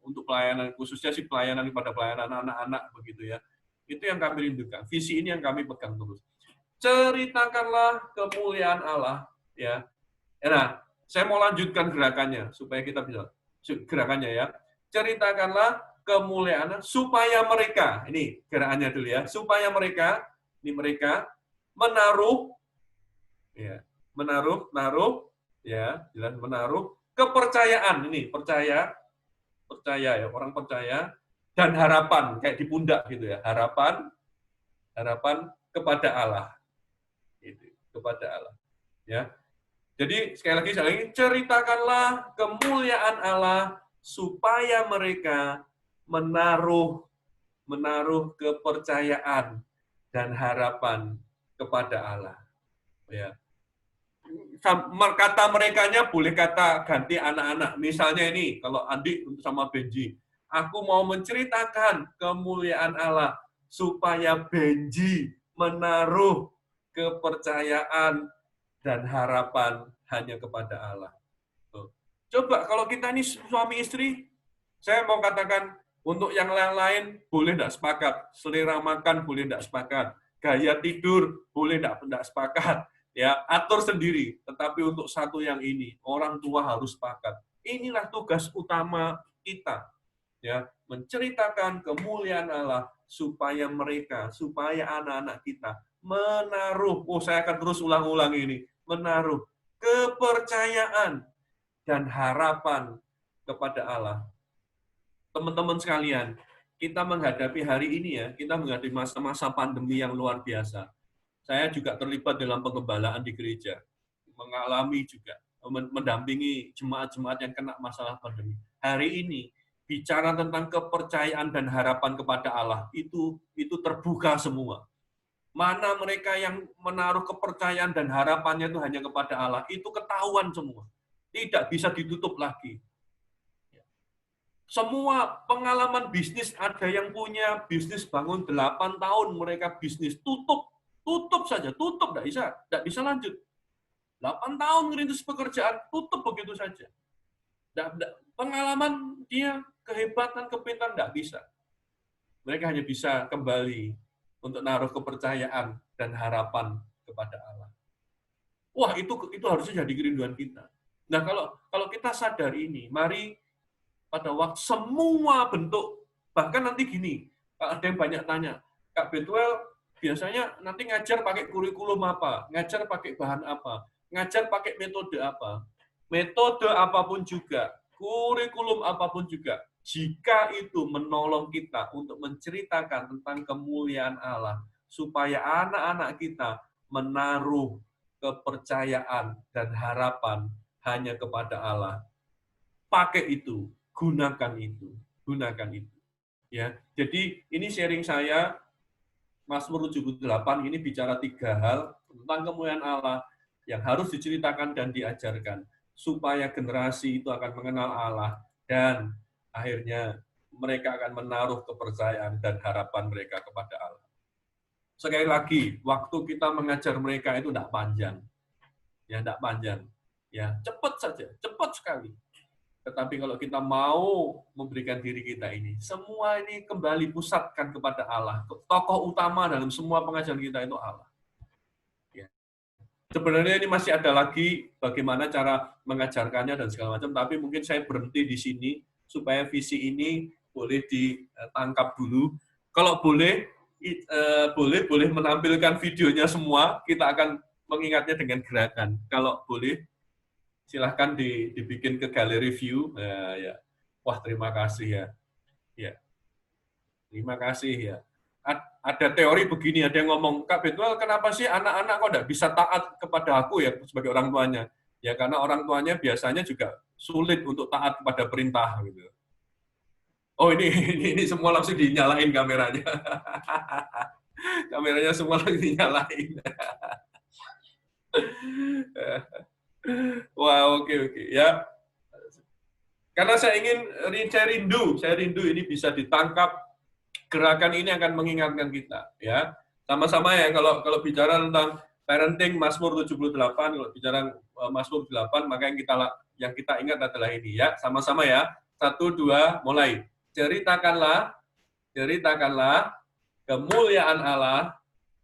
untuk pelayanan, khususnya sih pelayanan kepada pelayanan anak-anak begitu ya. Itu yang kami rindukan. Visi ini yang kami pegang terus. Ceritakanlah kemuliaan Allah, ya. Nah, saya mau lanjutkan gerakannya supaya kita bisa gerakannya ya. Ceritakanlah kemuliaan supaya mereka, ini gerakannya dulu ya, supaya mereka, ini mereka menaruh ya, naruh ya, jelas menaruh kepercayaan, ini percaya ya, orang percaya dan harapan kayak di pundak gitu ya, harapan kepada Allah. Itu, kepada Allah. Ya. Jadi sekali lagi ceritakanlah kemuliaan Allah supaya mereka menaruh kepercayaan dan harapan kepada Allah. Ya. Kata merekanya boleh kata ganti anak-anak. Misalnya ini, kalau Andi sama Benji, aku mau menceritakan kemuliaan Allah supaya Benji menaruh kepercayaan dan harapan hanya kepada Allah. Coba kalau kita ini suami istri, saya mau katakan untuk yang lain boleh tidak sepakat, selera makan boleh tidak sepakat, gaya tidur boleh tidak sepakat, ya atur sendiri. Tetapi untuk satu yang ini, orang tua harus sepakat. Inilah tugas utama kita, ya menceritakan kemuliaan Allah supaya anak-anak kita menaruh. Saya akan terus ulang-ulang ini, menaruh kepercayaan dan harapan kepada Allah. Teman-teman sekalian, kita menghadapi hari ini ya, kita menghadapi masa-masa pandemi yang luar biasa. Saya juga terlibat dalam pengembalaan di gereja, mengalami juga, mendampingi jemaat-jemaat yang kena masalah pandemi. Hari ini, bicara tentang kepercayaan dan harapan kepada Allah, itu terbuka semua. Mana mereka yang menaruh kepercayaan dan harapannya itu hanya kepada Allah, itu ketahuan semua. Tidak bisa ditutup lagi. Semua pengalaman bisnis, ada yang punya bisnis bangun 8 tahun mereka bisnis, tutup saja, tidak bisa lanjut. 8 tahun ngerintis pekerjaan, tutup begitu saja. Pengalaman dia, kehebatan, kepintaran, tidak bisa. Mereka hanya bisa kembali untuk naruh kepercayaan dan harapan kepada Allah. Wah, itu harusnya jadi kerinduan kita. Nah, kalau kita sadar ini, mari pada waktu semua bentuk, bahkan nanti gini, ada yang banyak tanya, Kak Betuel biasanya nanti ngajar pakai kurikulum apa, ngajar pakai bahan apa, ngajar pakai metode apa, metode apapun juga, kurikulum apapun juga, jika itu menolong kita untuk menceritakan tentang kemuliaan Allah, supaya anak-anak kita menaruh kepercayaan dan harapan hanya kepada Allah. Pakai itu, gunakan itu. Ya, jadi ini sharing saya, Mazmur 78 ini bicara 3 hal tentang kemuliaan Allah yang harus diceritakan dan diajarkan supaya generasi itu akan mengenal Allah dan akhirnya mereka akan menaruh kepercayaan dan harapan mereka kepada Allah. Sekali lagi, waktu kita mengajar mereka itu tidak panjang. Ya, tidak panjang. Ya, cepat saja, cepat sekali. Tetapi kalau kita mau memberikan diri kita ini, semua ini kembali pusatkan kepada Allah. Tokoh utama dalam semua pengajaran kita itu Allah. Ya. Sebenarnya ini masih ada lagi bagaimana cara mengajarkannya dan segala macam, tapi mungkin saya berhenti di sini supaya visi ini boleh ditangkap dulu. Kalau boleh menampilkan videonya semua, kita akan mengingatnya dengan gerakan. Kalau boleh, silahkan dibikin ke galeri view. Ya. Wah, terima kasih ya. Ya. Terima kasih ya. Ada teori begini, ada yang ngomong, Kak Betuel, kenapa sih anak-anak kok tidak bisa taat kepada aku ya sebagai orang tuanya? Ya karena orang tuanya biasanya juga sulit untuk taat kepada perintah gitu. Oh, ini semua langsung dinyalain kameranya. Kameranya semua langsung dinyalain. Wah, oke ya. Karena saya rindu ini bisa ditangkap. Gerakan ini akan mengingatkan kita, ya. Sama-sama ya, kalau bicara tentang parenting Mazmur 78, kalau bicara Mazmur 8, maka yang kita ingat adalah ini ya. Sama-sama ya. 1, 2, mulai. Ceritakanlah kemuliaan Allah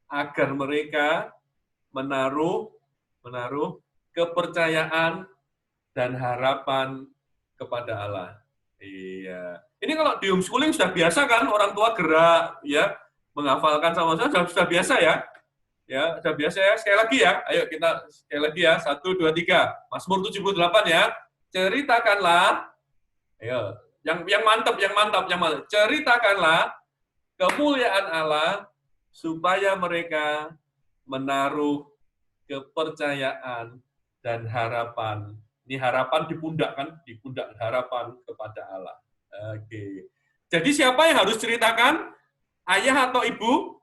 agar mereka menaruh kepercayaan dan harapan kepada Allah. Iya. Ini kalau di homeschooling sudah biasa kan, orang tua gerak ya menghafalkan sama-sama sudah biasa ya. Ya, sudah biasa ya. Sekali lagi ya. Ayo kita sekali lagi ya. 1, 2, 3. Mazmur 78 ya. Ceritakanlah. Ayo. Yang mantap. Ceritakanlah kemuliaan Allah supaya mereka menaruh kepercayaan dan harapan. Ini harapan di pundak kan, di pundak harapan kepada Allah. Oke. Jadi siapa yang harus ceritakan? Ayah atau ibu?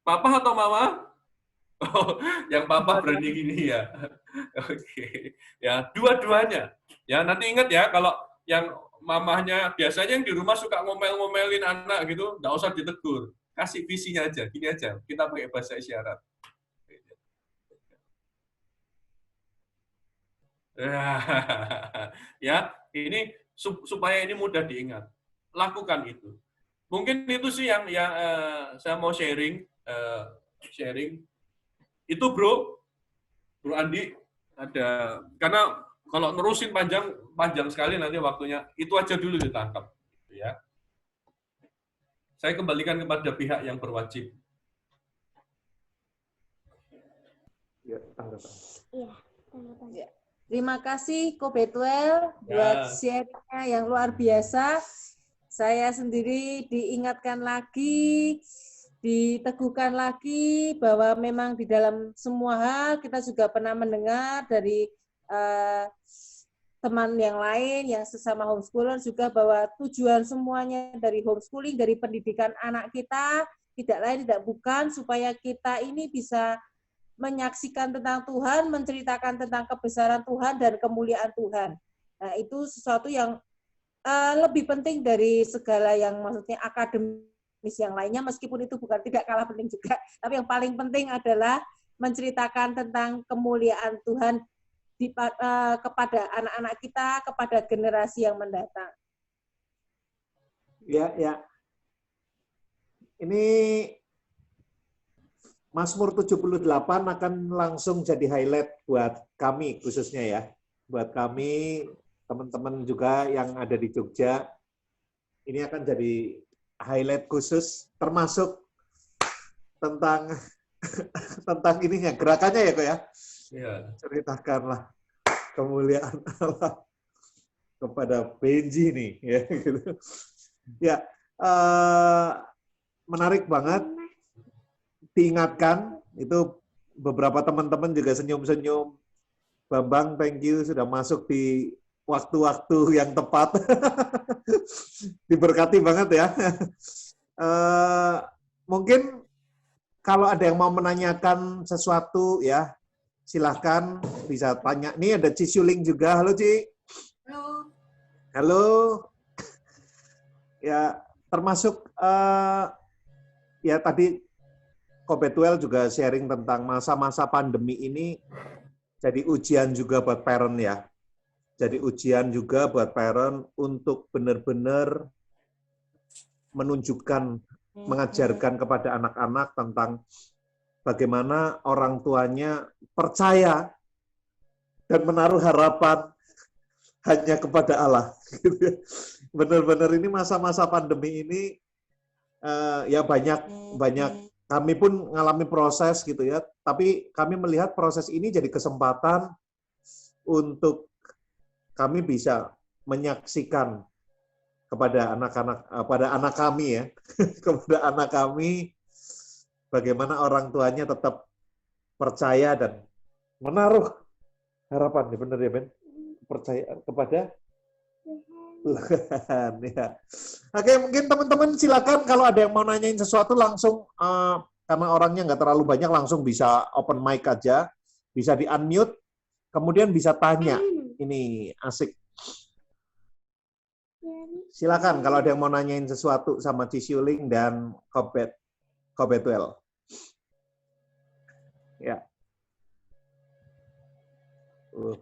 Papa atau mama? Oh, yang papa berani gini ya. Oke. Ya, dua-duanya. Ya, nanti ingat ya kalau yang mamahnya biasanya yang di rumah suka ngomel-ngomelin anak gitu, nggak usah ditegur. Kasih visinya aja, gini aja. Kita pakai bahasa isyarat. Ya, ini supaya ini mudah diingat. Lakukan itu. Mungkin itu sih yang saya mau sharing. Itu Bro Andi ada karena kalau nerusin panjang sekali nanti waktunya. Itu aja dulu ditangkap, ya. Saya kembalikan kepada pihak yang berwajib. Ya, tanggapan. Iya, tanggapan. Ya. Terima kasih Ko Betwell buat share-nya yang luar biasa. Saya sendiri diingatkan lagi, diteguhkan lagi bahwa memang di dalam semua hal kita juga pernah mendengar dari teman yang lain yang sesama homeschooler juga bahwa tujuan semuanya dari homeschooling, dari pendidikan anak kita tidak lain tidak bukan supaya kita ini bisa menyaksikan tentang Tuhan, menceritakan tentang kebesaran Tuhan dan kemuliaan Tuhan. Nah, itu sesuatu yang lebih penting dari segala yang maksudnya akademis yang lainnya, meskipun itu bukan tidak kalah penting juga. Tapi yang paling penting adalah menceritakan tentang kemuliaan Tuhan kepada anak-anak kita, kepada generasi yang mendatang. Ya. Ini Mazmur 78 akan langsung jadi highlight buat kami khususnya ya. Buat kami, teman-teman juga yang ada di Jogja, ini akan jadi highlight khusus, termasuk tentang ininya, gerakannya ya kok ya. Ya. Ceritakanlah kemuliaan Allah kepada Benji nih. Ya, gitu. Ya, menarik banget. Diingatkan, itu beberapa teman-teman juga senyum-senyum. Bambang, thank you sudah masuk di waktu-waktu yang tepat. Diberkati banget ya. Mungkin kalau ada yang mau menanyakan sesuatu ya, silahkan bisa tanya. Nih ada Cisuling juga. Halo Ci. Halo. Halo. Ya, termasuk ya tadi Ko Betwell juga sharing tentang masa-masa pandemi ini jadi ujian juga buat parent ya. Jadi ujian juga buat parent untuk benar-benar menunjukkan, mengajarkan kepada anak-anak tentang bagaimana orang tuanya percaya dan menaruh harapan hanya kepada Allah. Benar-benar ini masa-masa pandemi ini ya banyak kami pun mengalami proses gitu ya, tapi kami melihat proses ini jadi kesempatan untuk kami bisa menyaksikan kepada anak kami ya, kepada anak kami bagaimana orang tuanya tetap percaya dan menaruh harapan, benar ya Ben? Percaya kepada Tuhan ya. Oke, mungkin teman-teman silakan kalau ada yang mau nanyain sesuatu langsung karena orangnya nggak terlalu banyak langsung bisa open mic aja, bisa di unmute, kemudian bisa tanya. Ini asik. Silakan kalau ada yang mau nanyain sesuatu sama Cisuling dan Kobet. Kobetwel. Ya.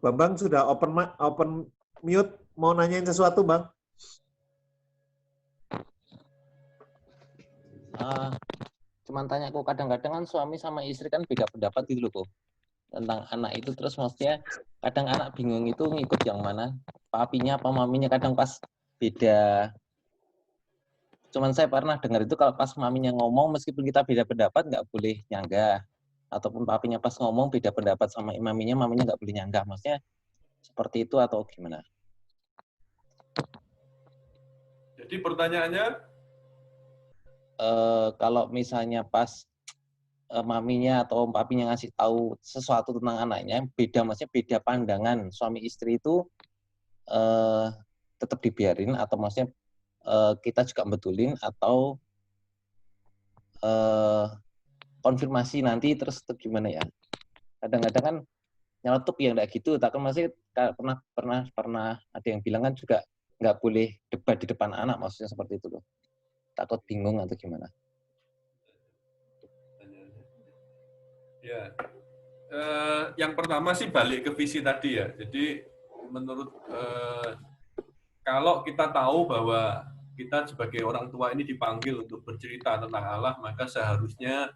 Bambang sudah open mute, mau nanyain sesuatu, Bang? Cuman tanya kok, kadang-kadang kan suami sama istri kan beda pendapat gitu loh kok tentang anak itu, terus maksudnya kadang anak bingung itu ngikut yang mana, papinya apa maminya, kadang pas beda. Cuman saya pernah dengar itu kalau pas maminya ngomong meskipun kita beda pendapat nggak boleh nyanggah, ataupun papinya pas ngomong beda pendapat sama maminya nggak boleh nyanggah. Maksudnya seperti itu atau gimana? Jadi pertanyaannya, kalau misalnya pas maminya atau papinya ngasih tahu sesuatu tentang anaknya beda, maksudnya beda pandangan suami istri itu tetap dibiarin atau maksudnya kita juga betulin atau konfirmasi nanti terus gimana ya? Kadang-kadang kan nyeletup ya enggak gitu, tak kan masih pernah ada yang bilang kan juga nggak boleh debat di depan anak, maksudnya seperti itu loh. Takut bingung atau gimana? ya, yang pertama sih balik ke visi tadi ya. Jadi menurut kalau kita tahu bahwa kita sebagai orang tua ini dipanggil untuk bercerita tentang Allah, maka seharusnya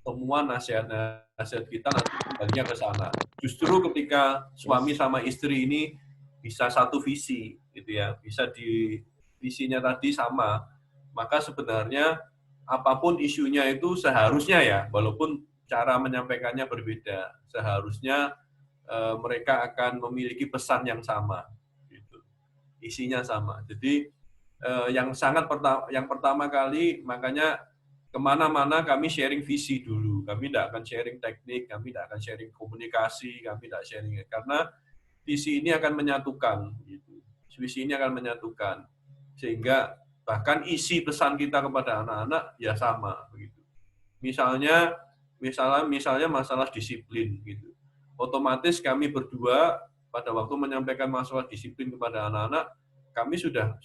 semua nasihat-nasihat kita nanti kembalinya ke sana. Justru ketika suami sama istri ini bisa satu visi, gitu ya, bisa di visinya tadi sama, maka sebenarnya apapun isunya itu seharusnya ya, walaupun cara menyampaikannya berbeda, seharusnya mereka akan memiliki pesan yang sama, gitu. Isinya sama. Jadi yang pertama kali, makanya kemana-mana kami sharing visi dulu. Kami tidak akan sharing teknik, kami tidak akan sharing komunikasi, kami tidak sharing, karena visi ini akan menyatukan. Gitu. Visi ini akan menyatukan, sehingga bahkan isi pesan kita kepada anak-anak ya sama. Begitu. Misalnya masalah disiplin, gitu. Otomatis kami berdua pada waktu menyampaikan masalah disiplin kepada anak-anak, kami sudah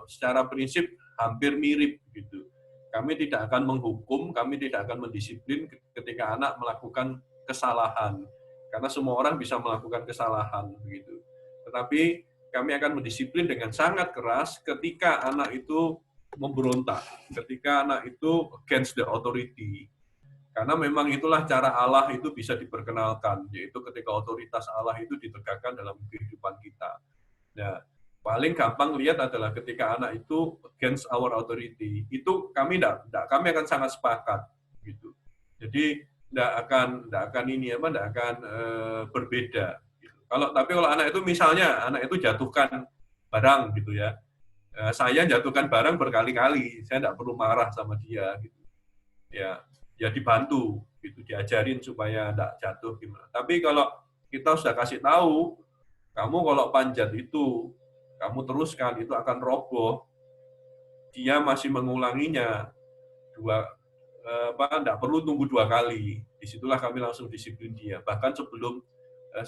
secara prinsip hampir mirip, gitu. Kami tidak akan menghukum, kami tidak akan mendisiplin ketika anak melakukan kesalahan, karena semua orang bisa melakukan kesalahan, begitu. Tetapi kami akan mendisiplin dengan sangat keras ketika anak itu memberontak, ketika anak itu against the authority. Karena memang itulah cara Allah itu bisa diperkenalkan, yaitu ketika otoritas Allah itu ditegakkan dalam kehidupan kita. Nah, paling gampang lihat adalah ketika anak itu against our authority, itu kami akan sangat sepakat, gitu. Jadi tidak akan berbeda. Gitu. Tapi kalau anak itu misalnya anak itu jatuhkan barang, gitu ya, saya jatuhkan barang berkali-kali, saya tidak perlu marah sama dia, gitu. Ya dibantu, gitu, diajarin supaya tidak jatuh gimana. Tapi kalau kita sudah kasih tahu, kamu kalau panjat itu, kamu teruskan, itu akan roboh. Dia masih mengulanginya, tidak perlu tunggu 2 kali. Disitulah kami langsung disiplin dia. Bahkan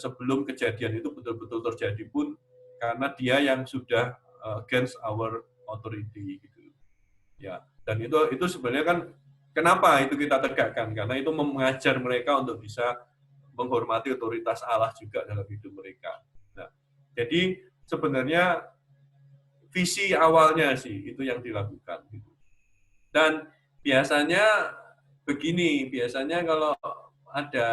sebelum kejadian itu betul-betul terjadi pun, karena dia yang sudah against our authority, gitu. Ya, dan itu sebenarnya kan kenapa itu kita tegakkan? Karena itu mengajar mereka untuk bisa menghormati otoritas Allah juga dalam hidup mereka. Nah, jadi sebenarnya visi awalnya sih itu yang dilakukan. Dan biasanya begini, biasanya kalau ada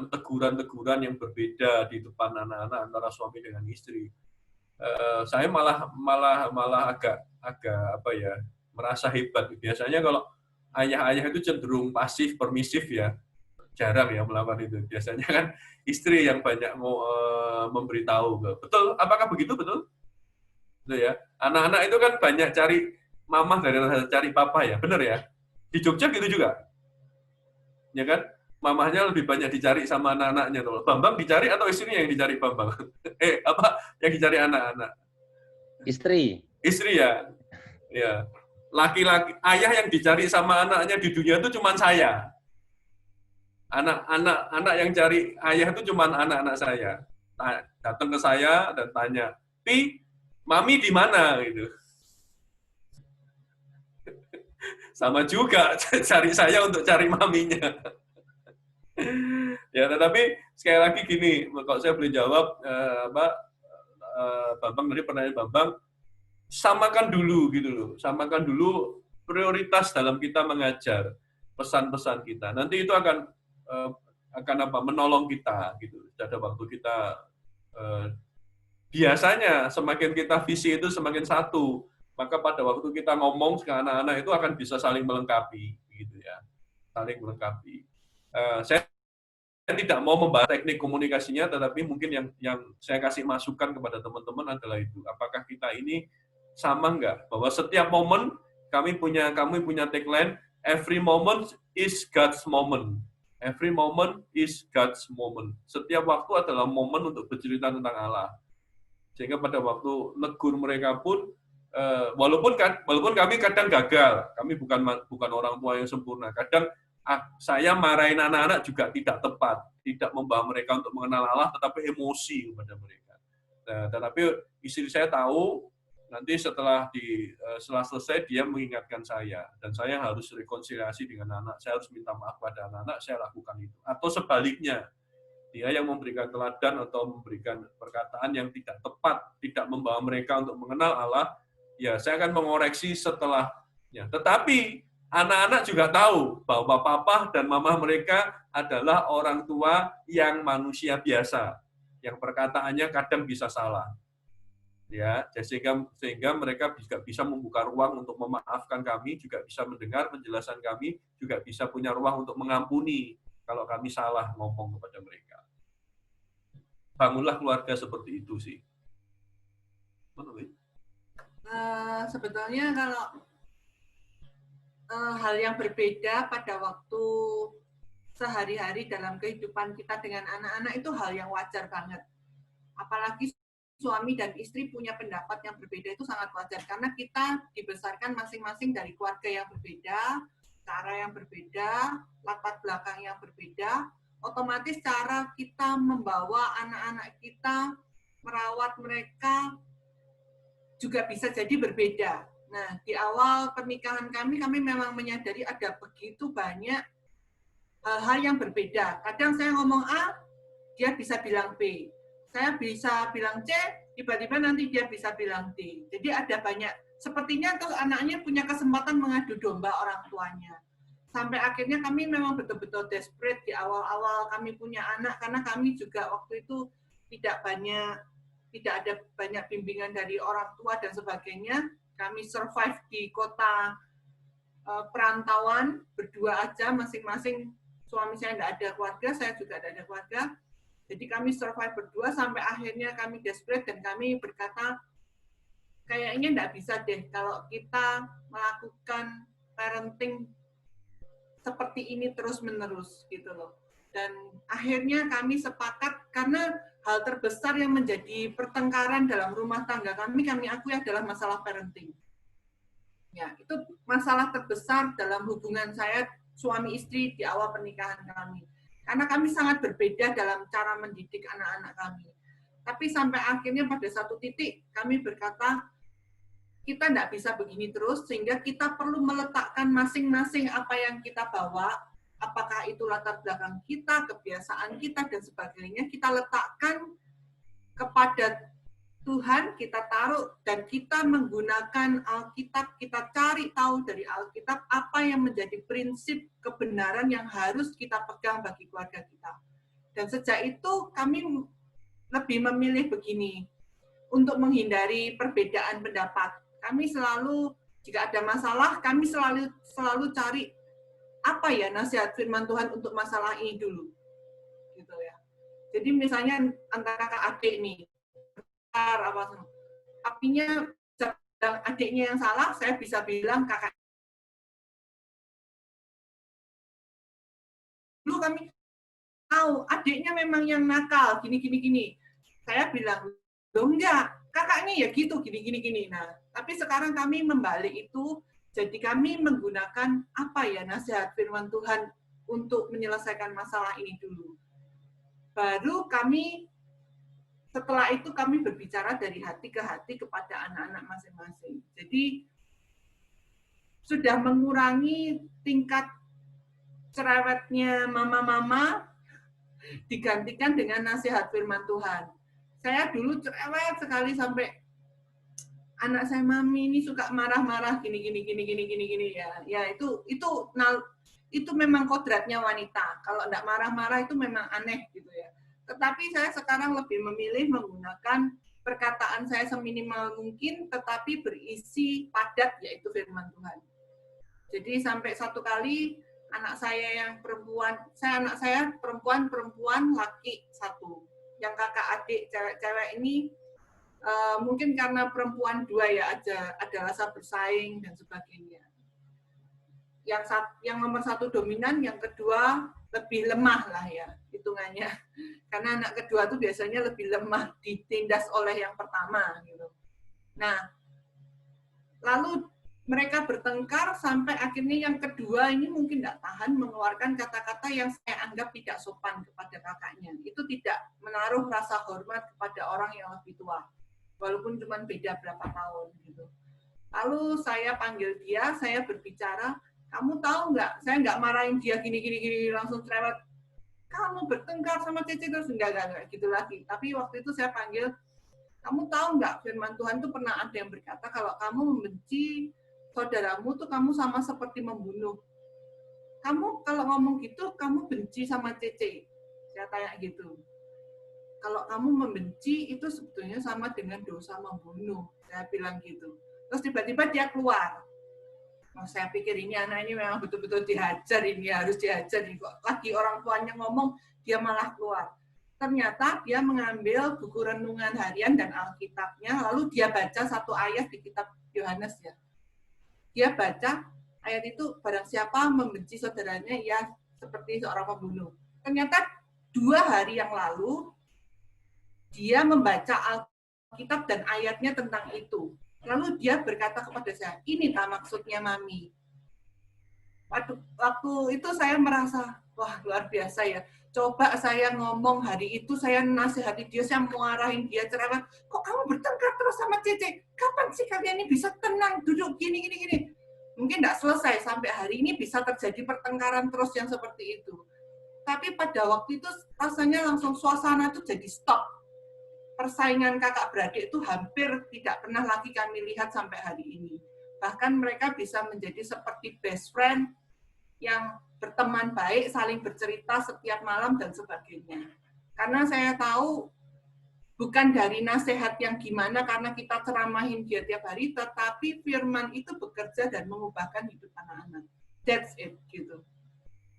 teguran-teguran yang berbeda di depan anak-anak antara suami dengan istri, saya malah agak merasa hebat. Biasanya kalau ayah-ayah itu cenderung pasif, permisif ya, jarang ya melakukan itu. Biasanya kan istri yang banyak memberitahu. Betul? Apakah begitu? Betul? Betul ya. Anak-anak itu kan banyak cari mamah daripada cari papa ya, benar ya? Di Jogja gitu juga, ya kan? Mamahnya lebih banyak dicari sama anak-anaknya. Bambang dicari atau istrinya yang dicari Bambang? Yang dicari anak-anak? Istri ya. Ya. Laki-laki, ayah yang dicari sama anaknya di dunia itu cuma saya. Anak yang cari ayah itu cuma anak-anak saya. Datang ke saya dan tanya, "Pi, mami di mana?" gitu. Sama juga cari saya untuk cari maminya. Ya, tetapi sekali lagi gini, kalau saya boleh jawab, Bambang tadi pertanyaan Bambang, samakan dulu gitu loh, samakan dulu prioritas dalam kita mengajar pesan-pesan kita. Nanti itu akan menolong kita gitu. Pada waktu kita biasanya semakin kita visi itu semakin satu, maka pada waktu kita ngomong ke anak-anak itu akan bisa saling melengkapi, gitu ya, saling melengkapi. Saya tidak mau membahas teknik komunikasinya, tetapi mungkin yang saya kasih masukan kepada teman-teman adalah itu. Apakah kita ini sama nggak? Bahwa setiap momen kami punya tagline, every moment is God's moment. Every moment is God's moment. Setiap waktu adalah momen untuk bercerita tentang Allah. Sehingga pada waktu negur mereka pun, walaupun kami kadang gagal, kami bukan orang tua yang sempurna. Kadang saya marahin anak-anak juga tidak tepat, tidak membawa mereka untuk mengenal Allah, tetapi emosi kepada mereka. Nah, tetapi istri saya tahu, nanti setelah selesai dia mengingatkan saya, dan saya harus rekonsiliasi dengan anak, saya harus minta maaf pada anak-anak, saya lakukan itu. Atau sebaliknya, dia yang memberikan teladan atau memberikan perkataan yang tidak tepat, tidak membawa mereka untuk mengenal Allah, ya saya akan mengoreksi setelahnya. Tetapi anak-anak juga tahu bahwa papa dan mama mereka adalah orang tua yang manusia biasa, yang perkataannya kadang bisa salah. Ya, sehingga mereka juga bisa membuka ruang untuk memaafkan kami, juga bisa mendengar penjelasan kami, juga bisa punya ruang untuk mengampuni kalau kami salah ngomong kepada mereka. Bangunlah keluarga seperti itu sih. Sebetulnya kalau hal yang berbeda pada waktu sehari-hari dalam kehidupan kita dengan anak-anak itu hal yang wajar banget. Apalagi suami dan istri punya pendapat yang berbeda itu sangat wajar karena kita dibesarkan masing-masing dari keluarga yang berbeda, cara yang berbeda, latar belakang yang berbeda. Otomatis cara kita membawa anak-anak kita, merawat mereka juga bisa jadi berbeda. Nah, di awal pernikahan kami memang menyadari ada begitu banyak hal yang berbeda. Kadang saya ngomong A, dia bisa bilang B. Saya bisa bilang C, tiba-tiba nanti dia bisa bilang D. Jadi ada banyak, sepertinya tuh anaknya punya kesempatan mengadu domba orang tuanya. Sampai akhirnya kami memang betul-betul desperate di awal-awal kami punya anak, karena kami juga waktu itu tidak ada banyak bimbingan dari orang tua dan sebagainya. Kami survive di kota perantauan, berdua aja masing-masing, suami saya tidak ada keluarga, saya juga tidak ada keluarga. Jadi kami survive berdua sampai akhirnya kami desperate dan kami berkata, kayaknya tidak bisa deh kalau kita melakukan parenting seperti ini terus-menerus gitu loh. Dan akhirnya kami sepakat karena hal terbesar yang menjadi pertengkaran dalam rumah tangga kami akui adalah masalah parenting. Ya, itu masalah terbesar dalam hubungan saya suami istri di awal pernikahan kami. Karena kami sangat berbeda dalam cara mendidik anak-anak kami. Tapi sampai akhirnya pada satu titik kami berkata, kita tidak bisa begini terus, sehingga kita perlu meletakkan masing-masing apa yang kita bawa, apakah itu latar belakang kita, kebiasaan kita, dan sebagainya, kita letakkan kepada Tuhan, kita taruh, dan kita menggunakan Alkitab, kita cari tahu dari Alkitab apa yang menjadi prinsip kebenaran yang harus kita pegang bagi keluarga kita. Dan sejak itu kami lebih memilih begini, untuk menghindari perbedaan pendapat. Kami selalu, jika ada masalah, kami selalu cari apa ya nasihat firman Tuhan untuk masalah ini dulu. Gitu ya. Jadi misalnya antara kakak adik nih, apinya adiknya yang salah, saya bisa bilang kakak. Dulu kami tahu adiknya memang yang nakal, gini. Saya bilang, loh enggak, kakaknya ya gitu, gini. Nah, tapi sekarang kami membalik itu, jadi kami menggunakan apa ya nasihat firman Tuhan untuk menyelesaikan masalah ini dulu. Baru kami, setelah itu kami berbicara dari hati ke hati kepada anak-anak masing-masing. Jadi, sudah mengurangi tingkat cerewetnya mama-mama digantikan dengan nasihat firman Tuhan. Saya dulu cerewet sekali sampai anak saya, mami ini suka marah-marah gini ya. Ya itu memang kodratnya wanita. Kalau enggak marah-marah itu memang aneh gitu ya. Tetapi saya sekarang lebih memilih menggunakan perkataan saya seminimal mungkin tetapi berisi padat yaitu firman Tuhan. Jadi sampai satu kali anak saya yang perempuan, anak saya perempuan laki satu. Yang kakak adik cewek-cewek ini mungkin karena perempuan dua ya ada rasa bersaing dan sebagainya. Yang nomor satu dominan, yang kedua lebih lemah lah ya hitungannya. Karena anak kedua tuh biasanya lebih lemah ditindas oleh yang pertama gitu. Nah, lalu mereka bertengkar sampai akhirnya yang kedua ini mungkin tidak tahan mengeluarkan kata-kata yang saya anggap tidak sopan kepada kakaknya. Itu tidak menaruh rasa hormat kepada orang yang lebih tua, walaupun cuma beda berapa tahun gitu. Lalu saya panggil dia, saya berbicara, kamu tahu nggak? Saya nggak marahin dia gini langsung cerewet. Kamu bertengkar sama Cece terus enggak gitu lagi. Tapi waktu itu saya panggil, kamu tahu nggak firman Tuhan itu pernah ada yang berkata kalau kamu membenci saudaramu tuh kamu sama seperti membunuh. Kamu kalau ngomong gitu, kamu benci sama Cece. Saya tanya gitu. Kalau kamu membenci itu sebetulnya sama dengan dosa membunuh. Saya bilang gitu. Terus tiba-tiba dia keluar. Oh, saya pikir ini anak ini memang betul-betul dihajar, ini harus dihajar. Kok lagi orang tuanya ngomong, dia malah keluar. Ternyata dia mengambil buku renungan harian dan Alkitabnya, lalu dia baca satu ayat di kitab Yohanes ya. Dia baca ayat itu, barang siapa membenci saudaranya, ya seperti seorang pembunuh. Ternyata 2 hari yang lalu, dia membaca Alkitab dan ayatnya tentang itu. Lalu dia berkata kepada saya, ini tak maksudnya Mami. Waktu itu saya merasa, wah luar biasa ya. Coba saya ngomong hari itu, saya nasihati dia, saya mengarahin dia cerewet. Kok kamu bertengkar terus sama Cece? Kapan sih kalian ini bisa tenang, duduk gini. Mungkin tidak selesai, sampai hari ini bisa terjadi pertengkaran terus yang seperti itu. Tapi pada waktu itu rasanya langsung suasana itu jadi stop. Persaingan kakak beradik itu hampir tidak pernah lagi kami lihat sampai hari ini. Bahkan mereka bisa menjadi seperti best friend yang berteman baik, saling bercerita setiap malam dan sebagainya. Karena saya tahu bukan dari nasihat yang gimana karena kita ceramahin dia tiap hari, tetapi firman itu bekerja dan mengubahkan hidup anak-anak. That's it gitu.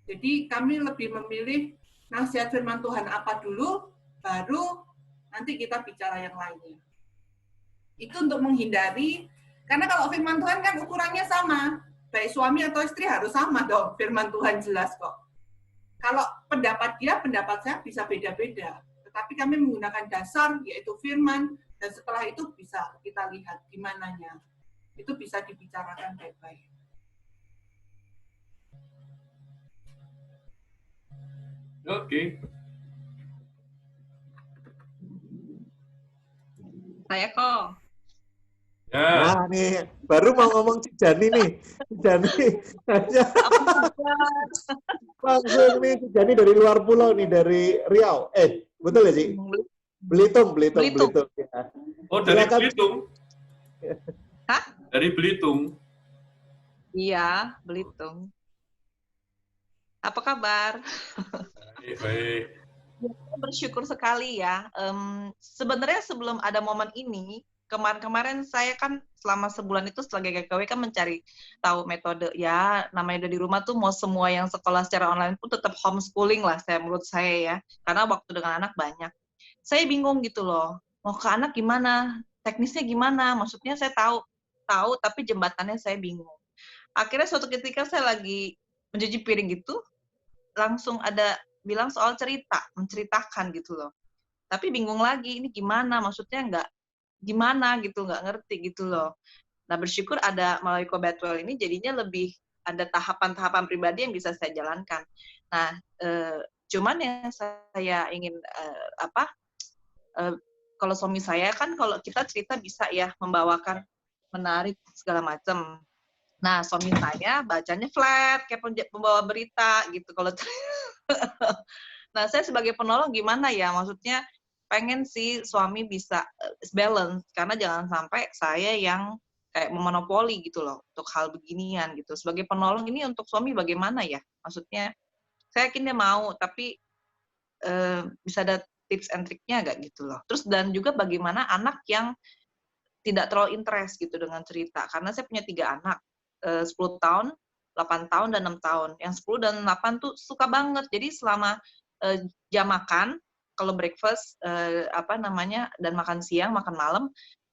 Jadi kami lebih memilih nasihat firman Tuhan apa dulu, baru nanti kita bicara yang lainnya. Itu untuk menghindari, karena kalau firman Tuhan kan ukurannya sama, baik suami atau istri harus sama dong, firman Tuhan jelas kok. Kalau pendapat dia, pendapat saya bisa beda-beda. Tetapi kami menggunakan dasar, yaitu firman, dan setelah itu bisa kita lihat gimananya. Itu bisa dibicarakan baik-baik. Oke. Saya kok. Ya. Nah, nih baru mau ngomong Cik Jani nih. Cik Jani langsung nih Cik Jani dari luar pulau nih, dari Riau. Betul ya, Cik? Belitung. Ya. Oh, dari Silakan. Belitung. Hah? Dari Belitung. Iya, Belitung. Apa kabar? Baik. Bersyukur sekali ya. Sebenarnya sebelum ada momen ini, kemarin saya kan selama sebulan itu setelah GKKW kan mencari tahu metode ya, namanya udah di rumah tuh mau semua yang sekolah secara online pun tetap homeschooling lah menurut saya ya, karena waktu dengan anak banyak. Saya bingung gitu loh, mau ke anak gimana, teknisnya gimana, maksudnya saya tahu tapi jembatannya saya bingung. Akhirnya suatu ketika saya lagi mencuci piring gitu, langsung ada bilang soal menceritakan gitu loh. Tapi bingung lagi, ini gimana, maksudnya nggak ngerti gitu loh. Nah, bersyukur ada melalui Kobetwell ini jadinya lebih ada tahapan-tahapan pribadi yang bisa saya jalankan. Nah, cuman yang saya ingin kalau suami saya kan kalau kita cerita bisa ya membawakan menarik segala macam. Nah, suami saya bacanya flat kayak pembawa berita gitu kalau Nah, saya sebagai penolong gimana ya? Maksudnya pengen sih suami bisa balance karena jangan sampai saya yang kayak memonopoli gitu loh untuk hal beginian gitu. Sebagai penolong ini untuk suami bagaimana ya? Maksudnya saya yakin dia mau, tapi bisa ada tips and triknya nggak gitu loh. Terus dan juga bagaimana anak yang tidak terlalu interest gitu dengan cerita. Karena saya punya 3 anak, 10 tahun, 8 tahun, dan 6 tahun. Yang 10 dan 8 tuh suka banget. Jadi selama jam makan, kalau breakfast, dan makan siang, makan malam,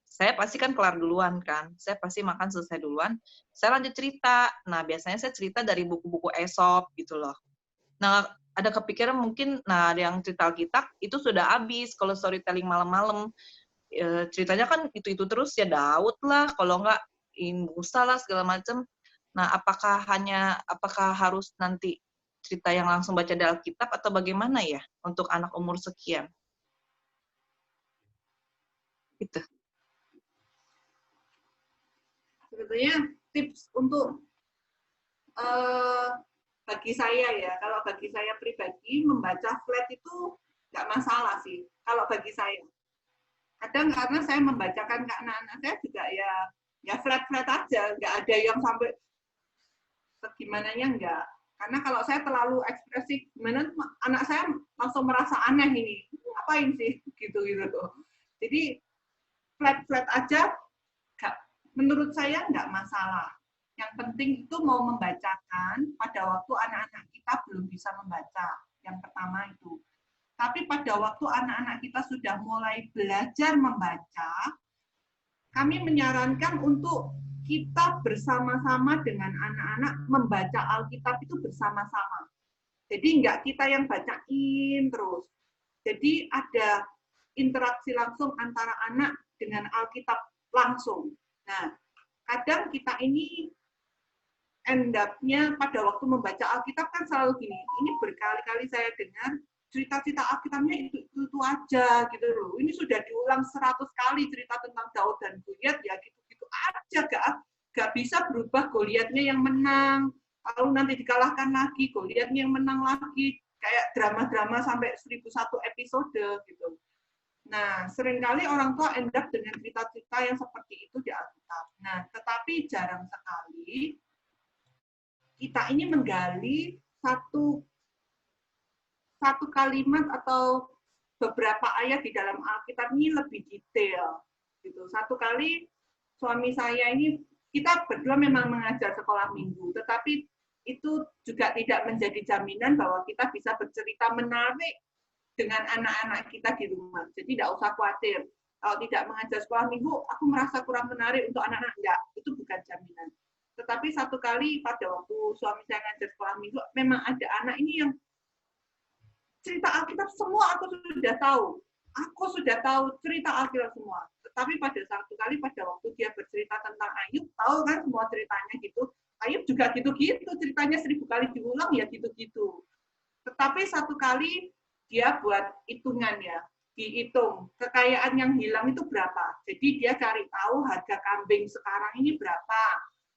saya pasti kan kelar duluan kan. Saya pasti makan selesai duluan. Saya lanjut cerita. Nah, biasanya saya cerita dari buku-buku Aesop gitu loh. Nah, ada kepikiran mungkin, ada yang cerita Alkitab itu sudah habis kalau storytelling malam-malam. Ceritanya kan itu terus ya Daud lah, kalau enggak Musa lah segala macam. Nah, apakah harus nanti cerita yang langsung baca dari Alkitab atau bagaimana ya untuk anak umur sekian? Gitu. Sebetulnya tips untuk bagi saya ya, kalau bagi saya pribadi membaca flat itu nggak masalah sih. Kalau bagi saya, kadang karena saya membacakan ke anak-anak saya juga ya flat-flat aja, nggak ada yang sampai segimananya enggak. Karena kalau saya terlalu ekspresif, gimana anak saya langsung merasa aneh ini, ngapain sih gitu. Jadi flat aja, menurut saya nggak masalah. Yang penting itu mau membacakan pada waktu anak-anak kita belum bisa membaca. Yang pertama itu. Tapi pada waktu anak-anak kita sudah mulai belajar membaca, kami menyarankan untuk kita bersama-sama dengan anak-anak membaca Alkitab itu bersama-sama. Jadi enggak kita yang bacain terus. Jadi ada interaksi langsung antara anak dengan Alkitab langsung. Nah, kadang kita ini end up-nya pada waktu membaca Alkitab kan selalu gini, ini berkali-kali saya dengar cerita-cerita Alkitabnya itu aja gitu loh. Ini sudah diulang 100 kali cerita tentang Daud dan Goliat ya gitu-gitu aja, gak bisa berubah Goliatnya yang menang, lalu nanti dikalahkan lagi, Goliatnya yang menang lagi, kayak drama-drama sampai 1001 episode gitu. Nah, seringkali orang tua end up dengan cerita-cerita yang seperti itu di Alkitab. Nah, tetapi jarang sekali kita ini menggali satu kalimat atau beberapa ayat di dalam Alkitab ini lebih detail. Gitu. Satu kali suami saya ini, kita berdua memang mengajar sekolah minggu, tetapi itu juga tidak menjadi jaminan bahwa kita bisa bercerita menarik dengan anak-anak kita di rumah. Jadi tidak usah khawatir. Kalau tidak mengajar sekolah minggu, aku merasa kurang menarik untuk anak-anak. Enggak, itu bukan jaminan. Tetapi satu kali pada waktu suami saya ngajar sekolah minggu, memang ada anak ini yang cerita Alkitab semua aku sudah tahu. Aku sudah tahu cerita Alkitab semua. Tetapi pada satu kali pada waktu dia bercerita tentang Ayub, tahu kan semua ceritanya gitu. Ayub juga gitu-gitu, ceritanya 1000 kali diulang ya gitu-gitu. Tetapi satu kali dia buat hitungan ya, dihitung kekayaan yang hilang itu berapa. Jadi dia cari tahu harga kambing sekarang ini berapa,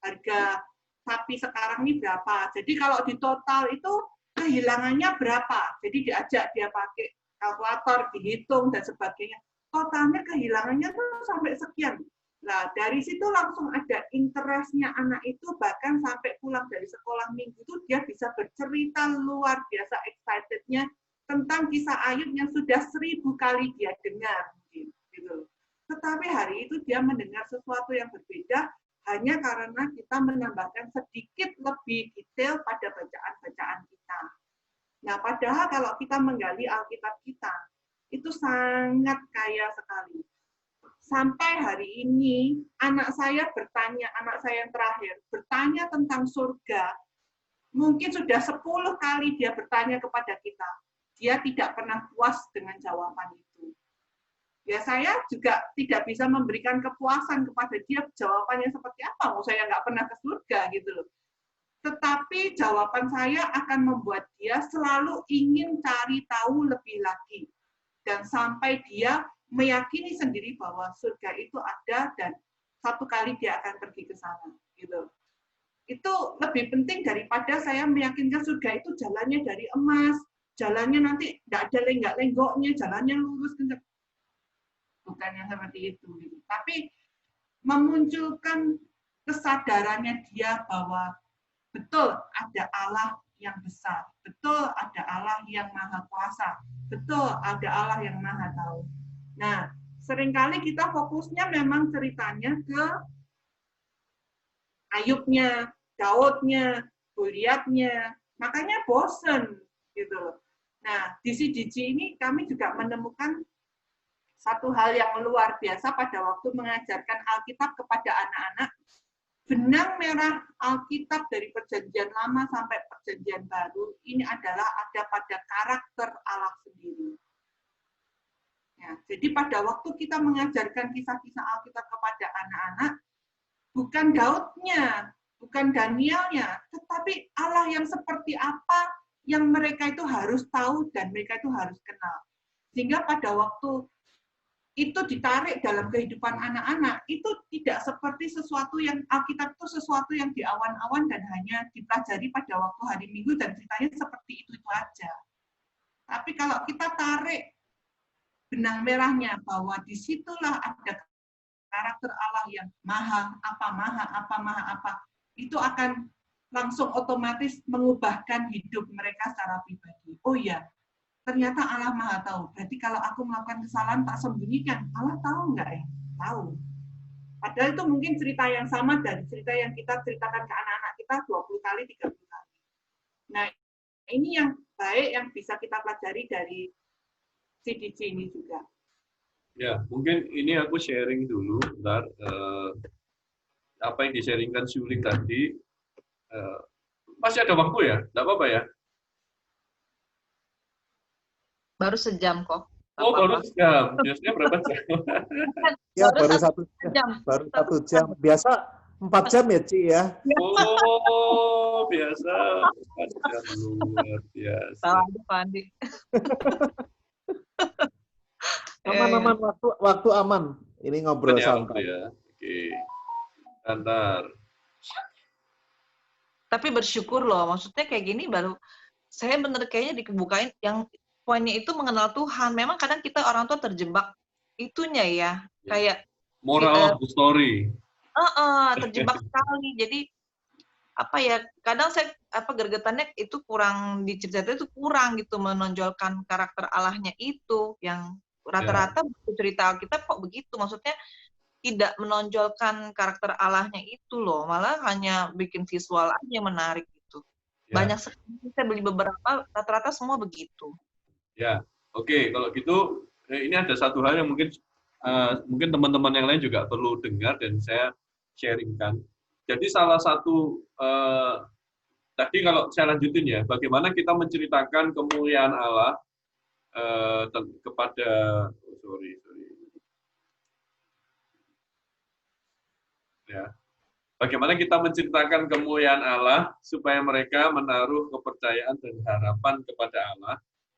harga sapi sekarang ini berapa. Jadi kalau di total itu kehilangannya berapa. Jadi diajak dia pakai kalkulator, dihitung dan sebagainya. Totalnya kehilangannya tuh sampai sekian. Nah, dari situ langsung ada interestnya anak itu, bahkan sampai pulang dari sekolah minggu itu dia bisa bercerita luar biasa excitednya tentang kisah Ayub yang sudah 1000 kali dia dengar. Gitu. Tetapi hari itu dia mendengar sesuatu yang berbeda hanya karena kita menambahkan sedikit lebih detail pada bacaan-bacaan kita. Nah, padahal kalau kita menggali Alkitab kita, itu sangat kaya sekali. Sampai hari ini, anak saya yang terakhir, bertanya tentang surga. Mungkin sudah 10 kali dia bertanya kepada kita. Dia tidak pernah puas dengan jawaban itu. Ya saya juga tidak bisa memberikan kepuasan kepada dia jawabannya seperti apa. Saya nggak pernah ke surga gitu loh. Tetapi jawaban saya akan membuat dia selalu ingin cari tahu lebih lagi. Dan sampai dia meyakini sendiri bahwa surga itu ada dan satu kali dia akan pergi ke sana. Gitu. itu lebih penting daripada saya meyakinkan surga itu jalannya dari emas, jalannya nanti nggak ada lenggak-lenggoknya, jalannya lurus. Bukan yang seperti itu. Tapi memunculkan kesadarannya dia bahwa betul ada Allah yang besar, betul ada Allah yang maha kuasa, betul ada Allah yang maha tahu. Nah, seringkali kita fokusnya memang ceritanya ke Ayubnya, Daudnya, Goliatnya, makanya bosen gitu. Nah, di CDG ini kami juga menemukan satu hal yang luar biasa pada waktu mengajarkan Alkitab kepada anak-anak. Benang merah Alkitab dari Perjanjian Lama sampai Perjanjian Baru ini adalah ada pada karakter Allah sendiri. Ya, jadi pada waktu kita mengajarkan kisah-kisah Alkitab kepada anak-anak, bukan Daudnya, bukan Danielnya, tetapi Allah yang seperti apa yang mereka itu harus tahu dan mereka itu harus kenal. Sehingga pada waktu itu ditarik dalam kehidupan anak-anak, itu tidak seperti sesuatu yang Alkitab itu sesuatu yang di awan-awan dan hanya dipelajari pada waktu hari Minggu dan ceritanya seperti itu aja. Tapi kalau kita tarik benang merahnya bahwa disitulah ada karakter Allah yang maha apa, itu akan langsung otomatis mengubahkan hidup mereka secara pribadi. Oh iya, ternyata Allah maha tahu. Berarti kalau aku melakukan kesalahan tak sembunyikan, Allah tahu nggak ya? Tahu. Padahal itu mungkin cerita yang sama dari cerita yang kita ceritakan ke anak-anak kita 20 kali, 30 kali. Nah, ini yang baik yang bisa kita pelajari dari CDG ini juga. Ya, mungkin ini aku sharing dulu, bentar. Apa yang di-sharingkan Syuling tadi, masih ada waktu ya? Nggak apa-apa ya? Baru sejam kok. Oh, baru sejam. Biasanya berapa jam? Ya, baru satu 1 jam. jam. Baru 1 jam. Biasa 4 jam ya, Ci ya? Oh, biasa. 4 jam. Luar biasa. Tahu, Pak Andi. Aman-aman, waktu aman. Ini ngobrol santai. Ya. Oke. Antar. Tapi bersyukur loh, maksudnya kayak gini baru saya bener kayaknya dikebukain yang poinnya itu mengenal Tuhan. Memang kadang kita orang tua terjebak itunya ya, kayak moral of the story. Terjebak sekali. Jadi apa ya? Kadang saya gergetannya itu kurang di cerita itu kurang gitu menonjolkan karakter Allahnya itu yang rata-rata cerita Alkitab kok begitu. Maksudnya tidak menonjolkan karakter Allahnya itu loh, malah hanya bikin visual aja yang menarik gitu. Banyak sekali saya beli beberapa, rata-rata semua begitu. Ya, oke. Kalau gitu, ini ada satu hal yang mungkin teman-teman yang lain juga perlu dengar dan saya sharingkan. Jadi salah satu tadi kalau saya lanjutin ya, bagaimana kita menceritakan kemuliaan Allah kepada ya. Bagaimana kita menceritakan kemuliaan Allah supaya mereka menaruh kepercayaan dan harapan kepada Allah.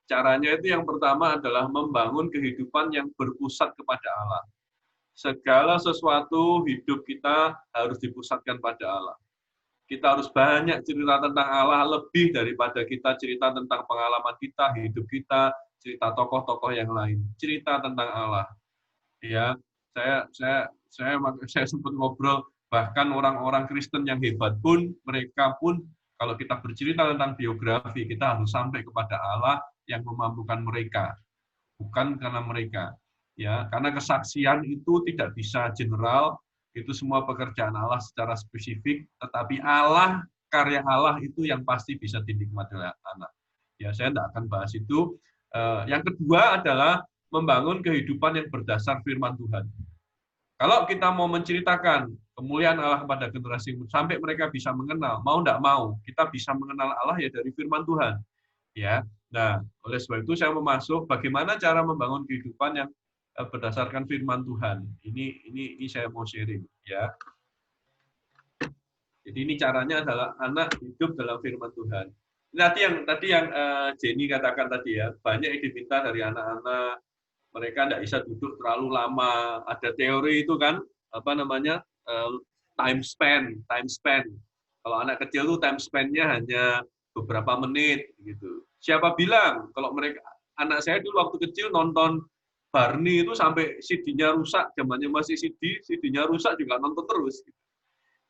Caranya itu yang pertama adalah membangun kehidupan yang berpusat kepada Allah. Segala sesuatu hidup kita harus dipusatkan pada Allah. Kita harus banyak cerita tentang Allah lebih daripada kita cerita tentang pengalaman kita, hidup kita, cerita tokoh-tokoh yang lain. Cerita tentang Allah. Ya, saya sempat ngobrol, bahkan orang-orang Kristen yang hebat pun, mereka pun kalau kita bercerita tentang biografi, kita harus sampai kepada Allah yang memampukan mereka, bukan karena mereka. Ya, karena kesaksian itu tidak bisa general, itu semua pekerjaan Allah secara spesifik, tetapi Allah, karya Allah itu yang pasti bisa dinikmati oleh anak. Ya, saya tidak akan bahas itu. Yang kedua adalah membangun kehidupan yang berdasar firman Tuhan. Kalau kita mau menceritakan kemuliaan Allah kepada generasi sampai mereka bisa mengenal, mau tidak mau, kita bisa mengenal Allah ya dari firman Tuhan. Ya, nah oleh sebab itu saya mau masuk bagaimana cara membangun kehidupan yang berdasarkan firman Tuhan. Ini saya mau sharing ya. Jadi ini caranya adalah anak hidup dalam firman Tuhan. Tadi yang Jenny katakan tadi ya, banyak yang diminta dari anak-anak, mereka tidak bisa duduk terlalu lama. Ada teori itu kan, time span. Kalau anak kecil tuh time spend-nya hanya beberapa menit gitu. Siapa bilang kalau mereka, anak saya dulu waktu kecil nonton Barney itu sampai CD-nya rusak, zamannya masih CD, CD-nya rusak juga nonton terus. Gitu.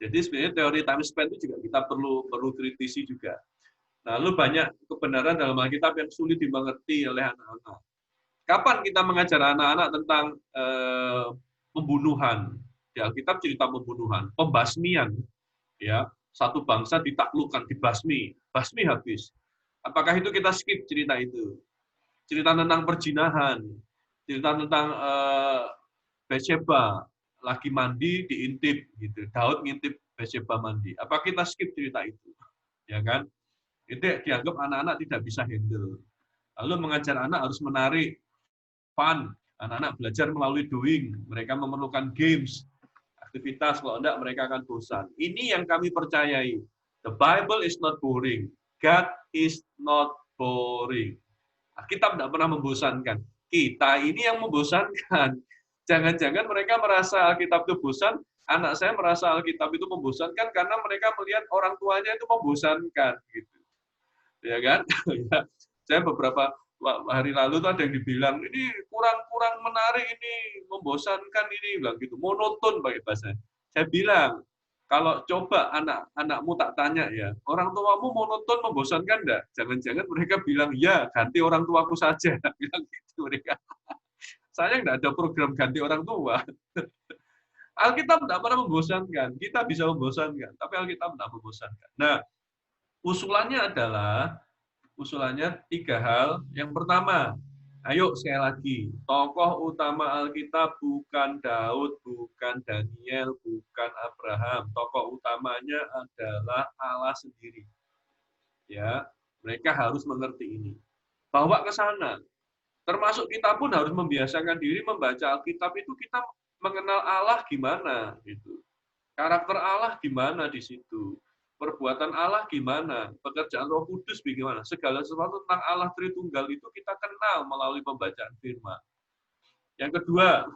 Jadi sebenarnya teori time spend itu juga kita perlu kritisi juga. Lalu banyak kebenaran dalam Alkitab yang sulit dimengerti oleh anak-anak. Kapan kita mengajar anak-anak tentang pembunuhan? Di Alkitab cerita pembunuhan, pembasmian, ya, satu bangsa ditaklukkan, dibasmi, basmi habis. Apakah itu kita skip cerita itu? Cerita tentang perjinahan, cerita tentang Bathsheba lagi mandi diintip gitu. Daud ngintip Bathsheba mandi. Apa kita skip cerita itu? Ya kan? Itu dianggap anak-anak tidak bisa handle. Lalu mengajar anak harus menarik, fun. Anak-anak belajar melalui doing. Mereka memerlukan games, aktivitas. Kalau enggak, mereka akan bosan. Ini yang kami percayai. The Bible is not boring. God is not boring. Alkitab tidak pernah membosankan. Kita ini yang membosankan. Jangan-jangan mereka merasa Alkitab itu bosan, anak saya merasa Alkitab itu membosankan karena mereka melihat orang tuanya itu membosankan. Gitu. Ya kan? Saya beberapa hari lalu tuh ada yang dibilang, ini kurang menarik, ini membosankan, ini bilang gitu, monoton pakai bahasa. Saya bilang, kalau coba anak-anakmu tak tanya ya, orang tuamu monoton membosankan enggak? Jangan-jangan mereka bilang, ya ganti orang tuaku saja. Bilang gitu mereka. Saya enggak ada program ganti orang tua. Alkitab tidak pernah membosankan. Kita bisa membosankan, tapi Alkitab tidak membosankan. Nah, usulannya adalah, usulannya 3 hal. Yang pertama, ayo sekali lagi, tokoh utama Alkitab bukan Daud, bukan Daniel, bukan Abraham. Tokoh utamanya adalah Allah sendiri. Ya, mereka harus mengerti ini. Bawa ke sana. Termasuk kita pun harus membiasakan diri membaca Alkitab itu kita mengenal Allah gimana gitu. Karakter Allah gimana di situ. Perbuatan Allah gimana, pekerjaan Roh Kudus bagaimana, segala sesuatu tentang Allah Tritunggal itu kita kenal melalui pembacaan firman. Yang kedua,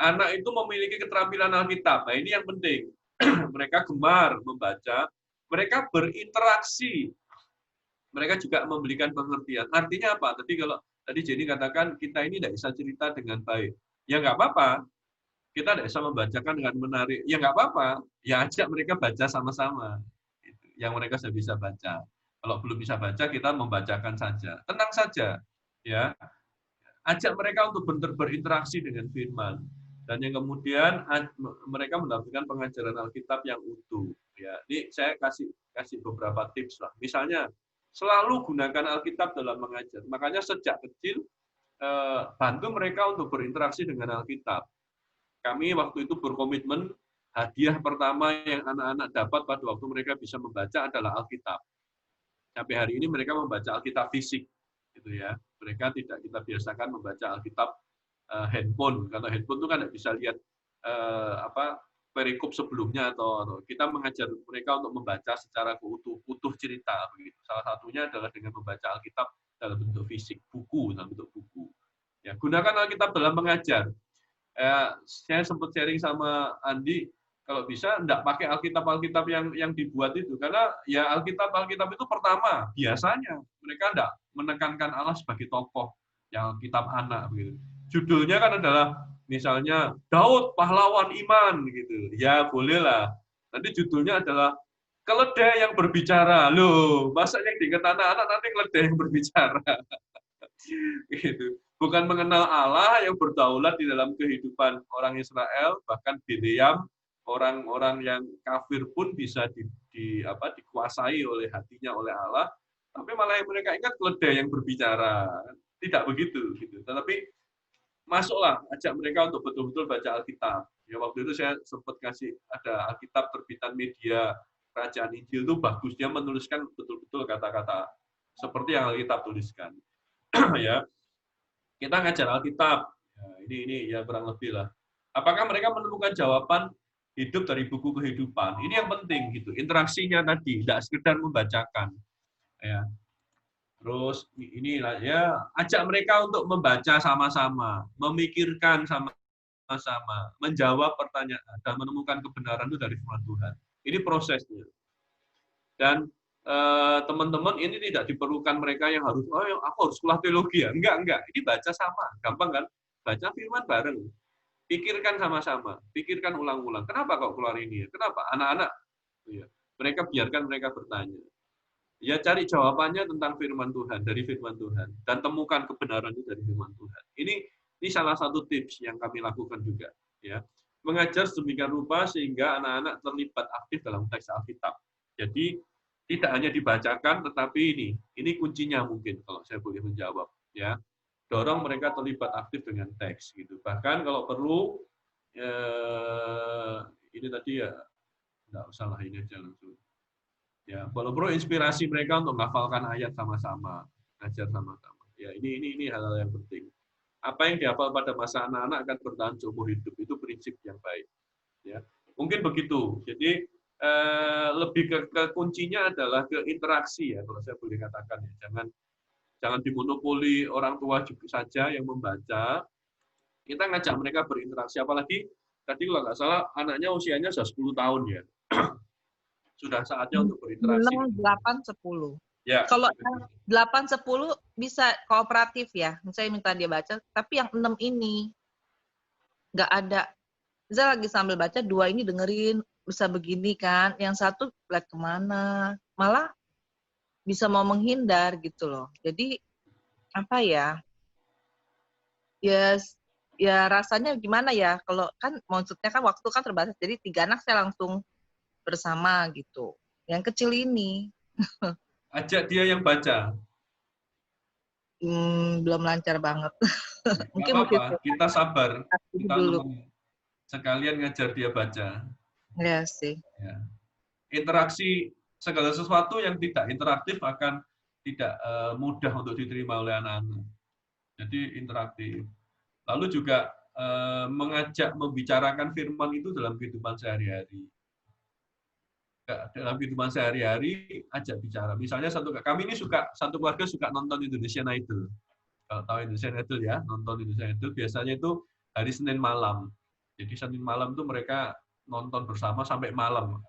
anak itu memiliki keterampilan Alkitab. Nah, ini yang penting. Mereka gemar membaca, mereka berinteraksi, mereka juga memberikan pengertian. Artinya apa? Tadi Jenny katakan kita ini tidak bisa cerita dengan baik. Ya nggak apa-apa, kita tidak bisa membacakan dengan menarik. Ya nggak apa-apa, ya ajak mereka baca sama-sama. Yang mereka sudah bisa baca. Kalau belum bisa baca, kita membacakan saja. Tenang saja, ya. Ajak mereka untuk berinteraksi dengan firman. Dan yang kemudian mereka mendapatkan pengajaran Alkitab yang utuh. Ya, ini saya kasih beberapa tips lah. Misalnya, selalu gunakan Alkitab dalam mengajar. Makanya sejak kecil bantu mereka untuk berinteraksi dengan Alkitab. Kami waktu itu berkomitmen hadiah pertama yang anak-anak dapat pada waktu mereka bisa membaca adalah Alkitab. Sampai hari ini mereka membaca Alkitab fisik, gitu ya. Mereka tidak kita biasakan membaca Alkitab handphone, karena handphone itu kan tidak bisa lihat perikop sebelumnya atau kita mengajar mereka untuk membaca secara utuh cerita. Begitu. Salah satunya adalah dengan membaca Alkitab dalam bentuk fisik, dalam bentuk buku. Ya, gunakan Alkitab dalam mengajar. Saya sempat sharing sama Andi, kalau bisa enggak pakai Alkitab yang dibuat itu, karena ya Alkitab itu pertama biasanya mereka enggak menekankan Allah sebagai tokoh yang Alkitab anak begitu. Judulnya kan adalah misalnya Daud pahlawan iman gitu. Ya bolehlah. Nanti judulnya adalah keledai yang berbicara. Loh, masa yang diingat anak-anak nanti keledai yang berbicara. Gitu. Bukan mengenal Allah yang berdaulat di dalam kehidupan orang Israel, bahkan Bileam, orang-orang yang kafir pun bisa dikuasai oleh hatinya oleh Allah, tapi malah yang mereka ingat keledai yang berbicara. Tidak begitu gitu. Tetapi masuklah, ajak mereka untuk betul-betul baca Alkitab. Ya waktu itu saya sempat kasih ada Alkitab terbitan Media Kerajaan Injil itu bagusnya menuliskan betul-betul kata-kata seperti yang Alkitab tuliskan. Ya. Kita ngajar Alkitab. Ya, ini ya kurang lebih lah. Apakah mereka menemukan jawaban hidup dari buku kehidupan? Ini yang penting gitu. Interaksinya tadi, tidak sekedar membacakan. Ya. Terus inilah ya, ajak mereka untuk membaca sama-sama, memikirkan sama-sama, menjawab pertanyaan dan menemukan kebenaran itu dari firman Tuhan. Ini prosesnya. Dan teman-teman ini tidak diperlukan mereka yang harus, oh aku harus sekolah teologi ya. Enggak. Ini baca sama, gampang kan? Baca firman bareng. Pikirkan sama-sama, pikirkan ulang-ulang. Kenapa kok keluar ini? Kenapa? Anak-anak, ya, mereka biarkan mereka bertanya. Ya cari jawabannya tentang firman Tuhan, dari firman Tuhan. Dan temukan kebenaran itu dari firman Tuhan. Ini salah satu tips yang kami lakukan juga. Ya. Mengajar sedemikian rupa sehingga anak-anak terlibat aktif dalam teks Alkitab. Jadi tidak hanya dibacakan, tetapi ini kuncinya mungkin kalau saya boleh menjawab. Ya, dorong mereka terlibat aktif dengan teks. Gitu. Bahkan kalau perlu, ini tadi ya nggak usah lah ini aja langsung. Ya, kalau perlu inspirasi mereka untuk menghafalkan ayat sama-sama, ngajar sama-sama. Ya, ini hal-hal yang penting. Apa yang dihafal pada masa anak-anak akan bertahan seumur hidup, itu prinsip yang baik. Ya, mungkin begitu. Jadi lebih ke kuncinya adalah ke interaksi ya, kalau saya boleh katakan ya. Jangan dimonopoli orang tua juga saja yang membaca. Kita ngajak mereka berinteraksi, apalagi tadi kalau nggak salah anaknya usianya sudah 10 tahun ya. Sudah saatnya untuk berinteraksi. 6, 8, 10. Ya. Kalau 8, 10 bisa kooperatif ya. Saya minta dia baca, tapi yang 6 ini nggak ada. Saya lagi sambil baca, 2 ini dengerin, bisa begini kan. Yang 1 lihat kemana. Malah bisa mau menghindar gitu loh. Jadi apa ya? Ya rasanya gimana ya? Kalau kan maksudnya kan waktu kan terbatas. Jadi 3 anak saya langsung bersama gitu. Yang kecil ini Ajak dia yang baca. belum lancar banget. Mungkin apa-apa, kita sabar. Kita dulu. Sekalian ngajar dia baca. Ya sih. Ya. Interaksi, segala sesuatu yang tidak interaktif akan tidak mudah untuk diterima oleh anak-anak. Jadi interaktif. Lalu juga mengajak membicarakan firman itu dalam kehidupan sehari-hari. Dalam kehidupan sehari-hari ajak bicara. Misalnya kami ini satu keluarga suka nonton Indonesian Idol. Kalau tahu Indonesian Idol ya, nonton Indonesian Idol biasanya itu hari Senin malam. Jadi Senin malam itu mereka nonton bersama sampai malam.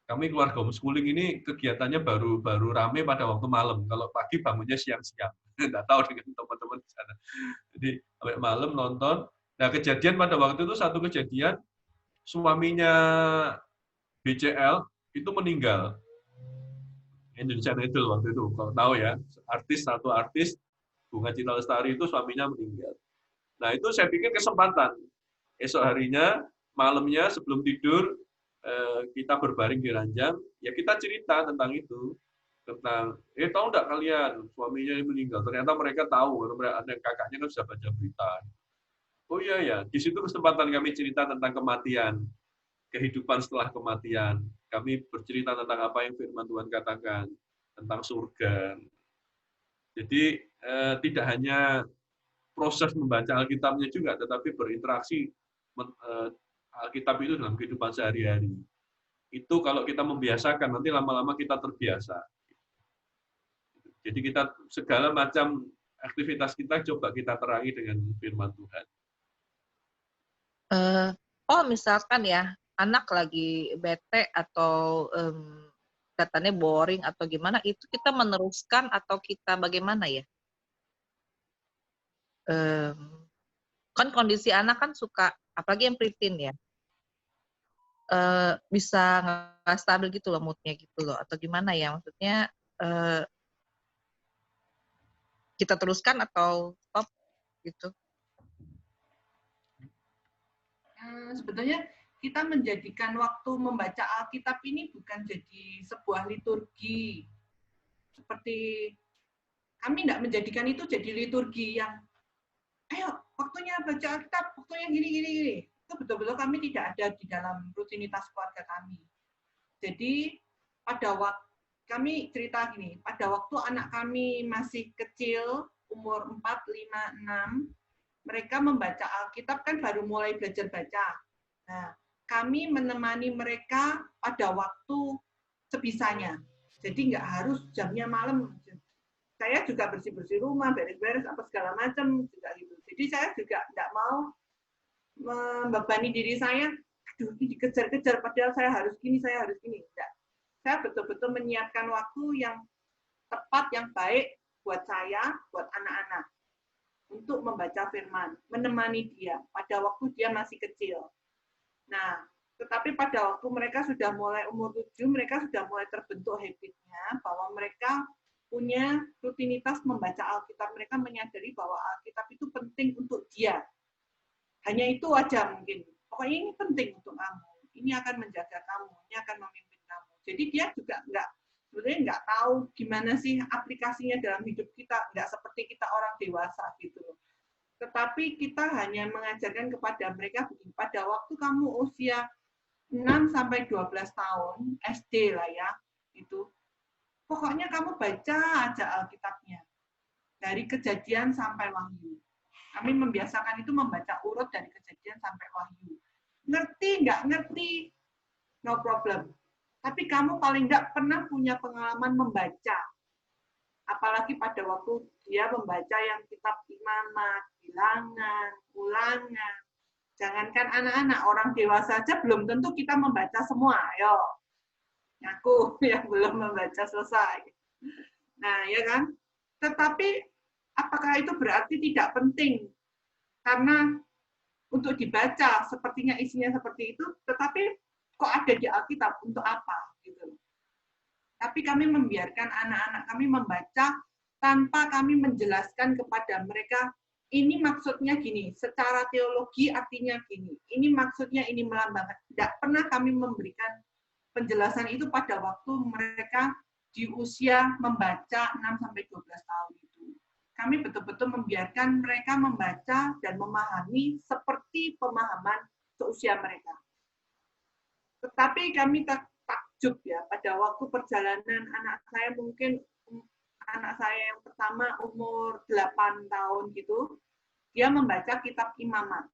Kami keluarga homeschooling ini kegiatannya baru rame pada waktu malam. Kalau pagi bangunnya siang-siang. Nggak tahu dengan teman-teman di sana. Jadi sampai malam nonton. Nah kejadian pada waktu itu satu kejadian suaminya BCL itu meninggal. Indonesian Idol waktu itu, kalau tahu ya, satu artis Bunga Citra Lestari itu suaminya meninggal. Nah itu saya pikir kesempatan. Esok harinya, malamnya sebelum tidur, kita berbaring di ranjang, ya kita cerita tentang itu. Tentang, tahu nggak kalian, suaminya yang meninggal. Ternyata mereka tahu, ada kakaknya kan sudah baca berita. Oh iya ya, di situ kesempatan kami cerita tentang kematian, kehidupan setelah kematian. Kami bercerita tentang apa yang firman Tuhan katakan, tentang surga. Jadi tidak hanya proses membaca Alkitabnya juga, tetapi berinteraksi Alkitab itu dalam kehidupan sehari-hari. Itu kalau kita membiasakan, nanti lama-lama kita terbiasa. Jadi kita segala macam aktivitas kita coba kita terangi dengan firman Tuhan. Misalkan ya, anak lagi bete atau katanya boring atau gimana, itu kita meneruskan atau kita bagaimana ya? Kan kondisi anak kan suka, apalagi yang preteen ya, bisa nggak stabil gitu loh moodnya gitu loh, atau gimana ya? Maksudnya kita teruskan atau stop gitu? Sebetulnya kita menjadikan waktu membaca Alkitab ini bukan jadi sebuah liturgi. Seperti kami tidak menjadikan itu jadi liturgi yang, ayo waktunya baca Alkitab, waktunya gini. Itu betul-betul kami tidak ada di dalam rutinitas keluarga kami. Jadi pada waktu kami cerita gini, pada waktu anak kami masih kecil, umur 4, 5, 6, mereka membaca Alkitab kan baru mulai belajar baca. Nah, kami menemani mereka pada waktu sebisanya. Jadi nggak harus jamnya malam. Saya juga bersih-bersih rumah, beres-beres, apa segala macam juga gitu. Jadi saya juga nggak mau membebani diri saya, aduh ini dikejar-kejar, padahal saya harus gini. Enggak. saya betul-betul menyiapkan waktu yang tepat, yang baik buat saya, buat anak-anak, untuk membaca firman, menemani dia pada waktu dia masih kecil. Nah, tetapi pada waktu mereka sudah mulai umur 7, mereka sudah mulai terbentuk habitnya bahwa mereka punya rutinitas membaca Alkitab. Mereka menyadari bahwa Alkitab itu penting untuk dia. Hanya itu aja mungkin. Pokoknya ini penting untuk kamu. Ini akan menjaga kamu, ini akan memimpin kamu. Jadi dia juga sebenarnya nggak tahu gimana sih aplikasinya dalam hidup kita. Nggak seperti kita orang dewasa gitu loh. Tetapi kita hanya mengajarkan kepada mereka begini, pada waktu kamu usia 6-12 tahun, SD lah ya, itu pokoknya kamu baca aja Alkitabnya. Dari Kejadian sampai Wahyu. Kami membiasakan itu membaca urut dari Kejadian sampai Wahyu. Ngerti, nggak ngerti, no problem. Tapi kamu paling nggak pernah punya pengalaman membaca. Apalagi pada waktu dia membaca yang kitab Imamat, Bilangan, Ulangan. Jangankan anak-anak, orang dewasa saja belum tentu kita membaca semua. Ayo, aku yang belum membaca selesai. Nah, ya kan? Tetapi apakah itu berarti tidak penting? Karena untuk dibaca, sepertinya isinya seperti itu, tetapi kok ada di Alkitab untuk apa? Gitu. Tapi kami membiarkan anak-anak kami membaca tanpa kami menjelaskan kepada mereka, ini maksudnya gini, secara teologi artinya gini, ini maksudnya ini melambangkan. Tidak pernah kami memberikan penjelasan itu pada waktu mereka di usia membaca 6-12 tahun itu. Kami betul-betul membiarkan mereka membaca dan memahami seperti pemahaman seusia mereka. Tetapi kami takjub ya, pada waktu perjalanan anak saya, mungkin anak saya yang pertama umur 8 tahun gitu, dia membaca kitab Imamat.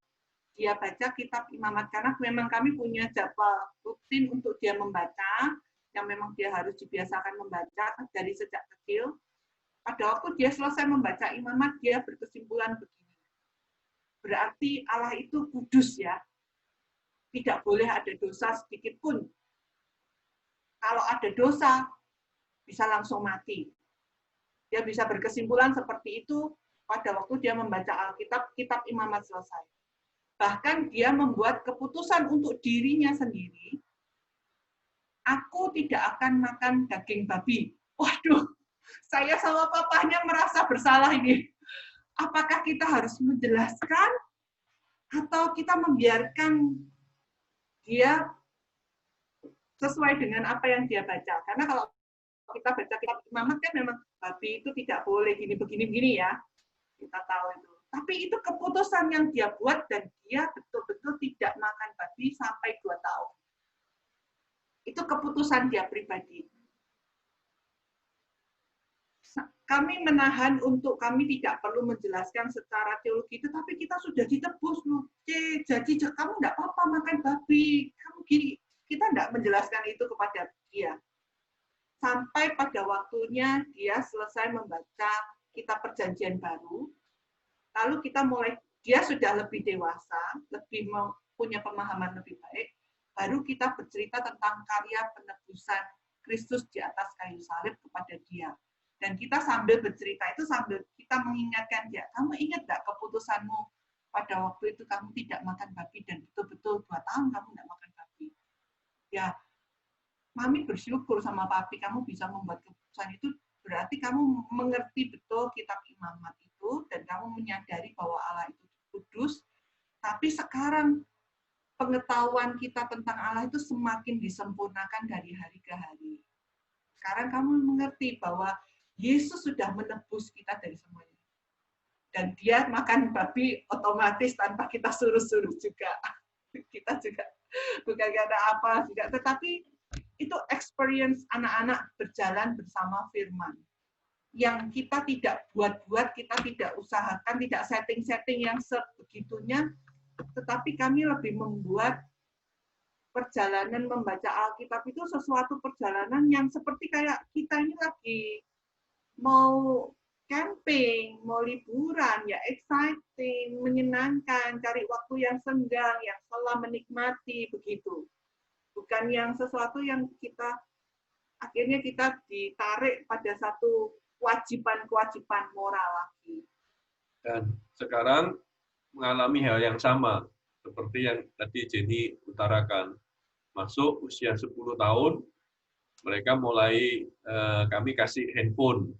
Dia baca kitab Imamat karena memang kami punya jadwal rutin untuk dia membaca, yang memang dia harus dibiasakan membaca dari sejak kecil. Pada waktu dia selesai membaca Imamat, dia berkesimpulan begini. Berarti Allah itu kudus ya. Tidak boleh ada dosa sedikit pun. Kalau ada dosa, bisa langsung mati. Dia bisa berkesimpulan seperti itu pada waktu dia membaca Alkitab, kitab Imamat selesai. Bahkan dia membuat keputusan untuk dirinya sendiri, aku tidak akan makan daging babi. Waduh, saya sama papanya merasa bersalah ini. Apakah kita harus menjelaskan atau kita membiarkan dia sesuai dengan apa yang dia baca? Karena kalau kita baca kitab Imamat kan memang babi itu tidak boleh begini ya. Kita tahu itu. Tapi itu keputusan yang dia buat dan dia betul-betul tidak makan babi sampai 2 tahun. Itu keputusan dia pribadi. Kami menahan untuk kami tidak perlu menjelaskan secara teologi, tetapi kita sudah ditebus loh. Jadi kamu tidak apa-apa makan babi. Kamu gini, kita tidak menjelaskan itu kepada dia. Sampai pada waktunya dia selesai membaca kitab Perjanjian Baru, lalu kita mulai, dia sudah lebih dewasa, lebih punya pemahaman lebih baik, baru kita bercerita tentang karya penebusan Kristus di atas kayu salib kepada dia. Dan kita sambil bercerita itu, sambil kita mengingatkan dia, kamu ingat nggak keputusanmu pada waktu itu kamu tidak makan babi, dan betul-betul 2 tahun kamu tidak makan babi. Ya, Mami bersyukur sama papi, kamu bisa membuat keputusan itu, berarti kamu mengerti betul kitab Imamat itu, dan kamu menyadari bahwa Allah itu kudus, tapi sekarang pengetahuan kita tentang Allah itu semakin disempurnakan dari hari ke hari. Sekarang kamu mengerti bahwa Yesus sudah menebus kita dari semuanya. Dan dia makan babi otomatis tanpa kita suruh-suruh juga. Kita juga bukan karena apa juga, tetapi itu experience anak-anak berjalan bersama firman. Yang kita tidak buat-buat, kita tidak usahakan, tidak setting-setting yang sebegitunya, tetapi kami lebih membuat perjalanan membaca Alkitab itu sesuatu perjalanan yang seperti kayak kita ini lagi mau camping, mau liburan, ya exciting, menyenangkan, cari waktu yang senggang, yang setelah menikmati, begitu. Bukan yang sesuatu yang kita akhirnya kita ditarik pada satu kewajiban moral lagi. Dan sekarang mengalami hal yang sama, seperti yang tadi Jenny utarakan. Masuk usia 10 tahun, mereka mulai, kami kasih handphone,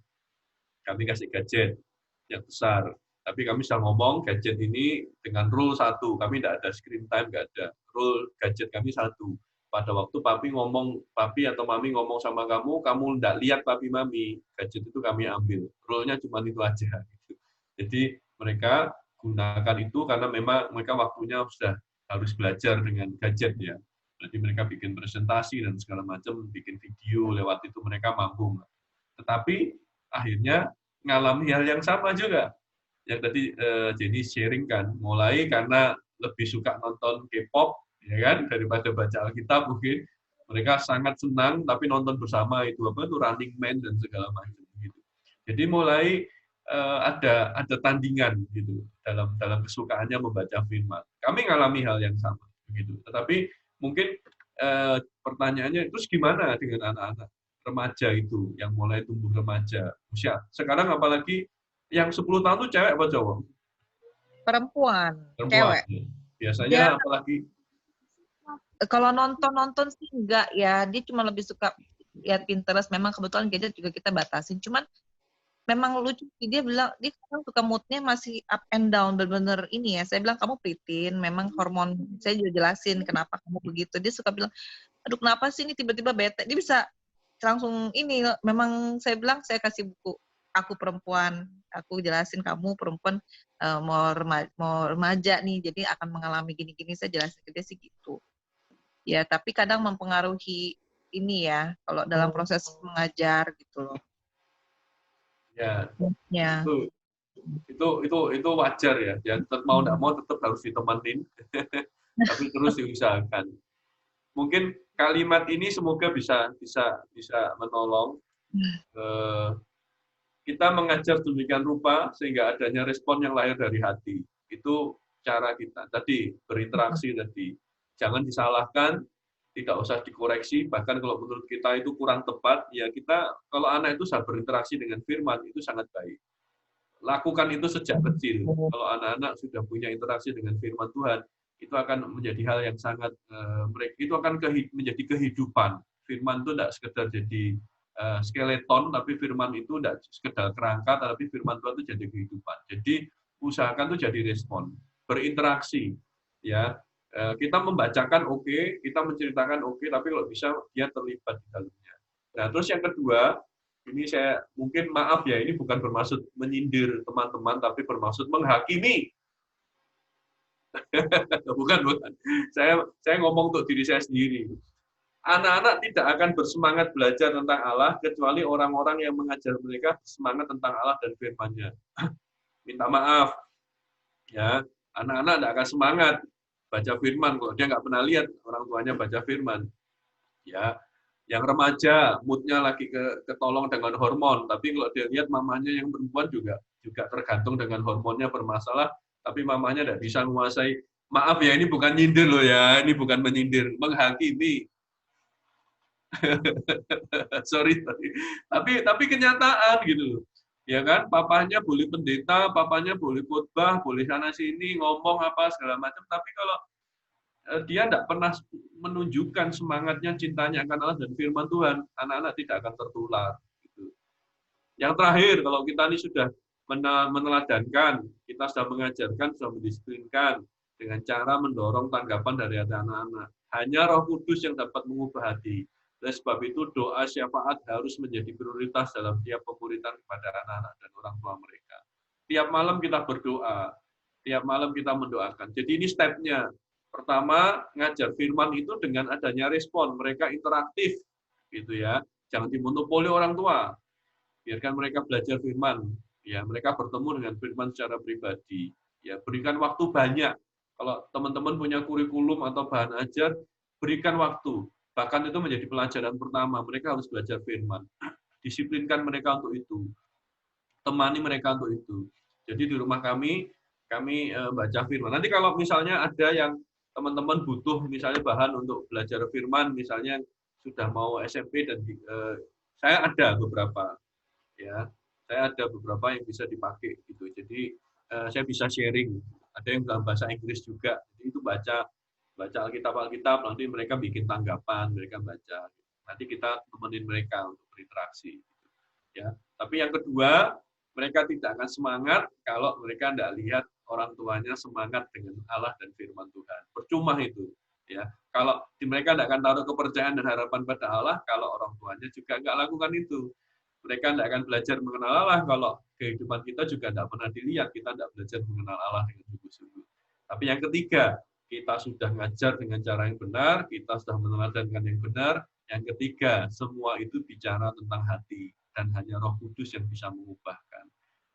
kami kasih gadget yang besar. Tapi kami sudah ngomong, gadget ini dengan rule 1, kami tidak ada screen time, nggak ada. Rule gadget kami 1. Pada waktu papi atau mami ngomong sama kamu tidak lihat papi mami, gadget itu kami ambil. Rule-nya cuma itu aja. Jadi mereka gunakan itu karena memang mereka waktunya sudah harus belajar dengan gadget ya. Jadi mereka bikin presentasi dan segala macam, bikin video lewat itu mereka mampu. Tetapi akhirnya ngalami hal yang sama juga. Yang tadi Jenny sharing kan, mulai karena lebih suka nonton K-pop, ya kan, daripada baca Alkitab mungkin. Mereka sangat senang, tapi nonton bersama itu Running Man dan segala macam gitu. Jadi mulai ada tandingan gitu dalam kesukaannya membaca firman. Kami ngalami hal yang sama begitu. Tetapi mungkin pertanyaannya terus gimana dengan anak-anak remaja itu yang mulai tumbuh remaja usia sekarang, apalagi yang 10 tahun itu cewek apa cowok? Perempuan. Cewek. Biasanya Ya, apalagi kalau nonton sih enggak ya, dia cuma lebih suka lihat Pinterest. Memang kebetulan gadget juga kita batasin, cuman memang lucu sih, dia bilang dia kadang suka moodnya masih up and down, bener-bener ini ya. Saya bilang kamu pritin, memang hormon. Saya juga jelasin kenapa kamu begitu. Dia suka bilang, aduh kenapa sih ini tiba-tiba bete. Dia bisa langsung ini. Memang saya bilang saya kasih buku Aku Perempuan, aku jelasin kamu perempuan mau remaja nih, jadi akan mengalami gini-gini. Saya jelasin ke dia sih gitu. Ya, tapi kadang mempengaruhi ini ya, kalau dalam proses mengajar gitu loh. ya Ya. itu wajar ya. Ya mau tidak mau tetap harus ditemenin, tapi terus diusahakan. Mungkin kalimat ini semoga bisa menolong. Kita mengajar demikian rupa sehingga adanya respon yang lahir dari hati. Itu cara kita. Tadi berinteraksi tadi. Jangan disalahkan, tidak usah dikoreksi, bahkan kalau menurut kita itu kurang tepat, ya kita, kalau anak itu sudah berinteraksi dengan firman, itu sangat baik. Lakukan itu sejak kecil. Kalau anak-anak sudah punya interaksi dengan firman Tuhan, itu akan menjadi hal yang sangat, itu akan menjadi kehidupan. Firman itu tidak sekedar jadi skeleton, tapi firman itu tidak sekedar kerangka, tapi firman Tuhan itu jadi kehidupan. Jadi usahakan itu jadi respon, berinteraksi, ya. Kita membacakan oke, kita menceritakan oke, tapi kalau bisa dia terlibat di dalamnya. Nah, terus yang kedua, ini saya mungkin maaf ya, ini bukan bermaksud menyindir teman-teman, tapi bermaksud menghakimi. bukan. Saya ngomong untuk diri saya sendiri. Anak-anak tidak akan bersemangat belajar tentang Allah kecuali orang-orang yang mengajar mereka bersemangat tentang Allah dan firman-Nya. Minta maaf, ya, anak-anak tidak akan semangat baca firman kalau dia nggak pernah lihat orang tuanya baca firman. Ya, yang remaja moodnya lagi ketolong dengan hormon, tapi kalau dia lihat mamanya yang perempuan juga tergantung dengan hormonnya bermasalah, tapi mamanya tidak bisa menguasai. Maaf ya, ini bukan nyindir loh ya, ini bukan menyindir, menghakimi. Sorry, tapi kenyataan gitu. Ya kan, papanya boleh pendeta, papanya boleh khotbah, boleh sana sini ngomong apa segala macam, tapi kalau dia tidak pernah menunjukkan semangatnya, cintanya akan Allah dan firman Tuhan, anak-anak tidak akan tertular. Gitu. Yang terakhir, kalau kita ini sudah meneladankan, kita sudah mengajarkan, sudah mendisiplinkan dengan cara mendorong tanggapan dari anak-anak. Hanya Roh Kudus yang dapat mengubah hati. Oleh sebab itu, doa syafaat harus menjadi prioritas dalam tiap pemuritan kepada anak-anak dan orang tua mereka. Tiap malam kita berdoa, tiap malam kita mendoakan. Jadi ini step-nya. Pertama, ngajar firman itu dengan adanya respon. Mereka interaktif, gitu ya. Jangan dimonopoli orang tua. Biarkan mereka belajar firman. Ya, mereka bertemu dengan firman secara pribadi. Ya, berikan waktu banyak. Kalau teman-teman punya kurikulum atau bahan ajar, berikan waktu. Bahkan itu menjadi pelajaran pertama, mereka harus belajar firman. Disiplinkan mereka untuk itu. Temani mereka untuk itu. Jadi di rumah kami baca firman. Nanti kalau misalnya ada yang teman-teman butuh misalnya bahan untuk belajar firman, misalnya sudah mau SMP dan saya ada beberapa, ya, saya ada beberapa yang bisa dipakai gitu. Jadi saya bisa sharing. Ada yang dalam bahasa Inggris juga. Jadi itu baca Alkitab, nanti mereka bikin tanggapan, mereka baca. Nanti kita temenin mereka untuk berinteraksi. Ya. Tapi yang kedua, mereka tidak akan semangat kalau mereka tidak lihat orang tuanya semangat dengan Allah dan firman Tuhan. Percuma itu. Ya. Kalau mereka tidak akan taruh kepercayaan dan harapan pada Allah, kalau orang tuanya juga nggak lakukan itu. Mereka tidak akan belajar mengenal Allah kalau kehidupan kita juga tidak pernah dilihat, kita tidak belajar mengenal Allah dengan sungguh-sungguh. Tapi yang ketiga, kita sudah ngajar dengan cara yang benar, kita sudah meneladankan yang benar. Yang ketiga, semua itu bicara tentang hati, dan hanya Roh Kudus yang bisa mengubahkan.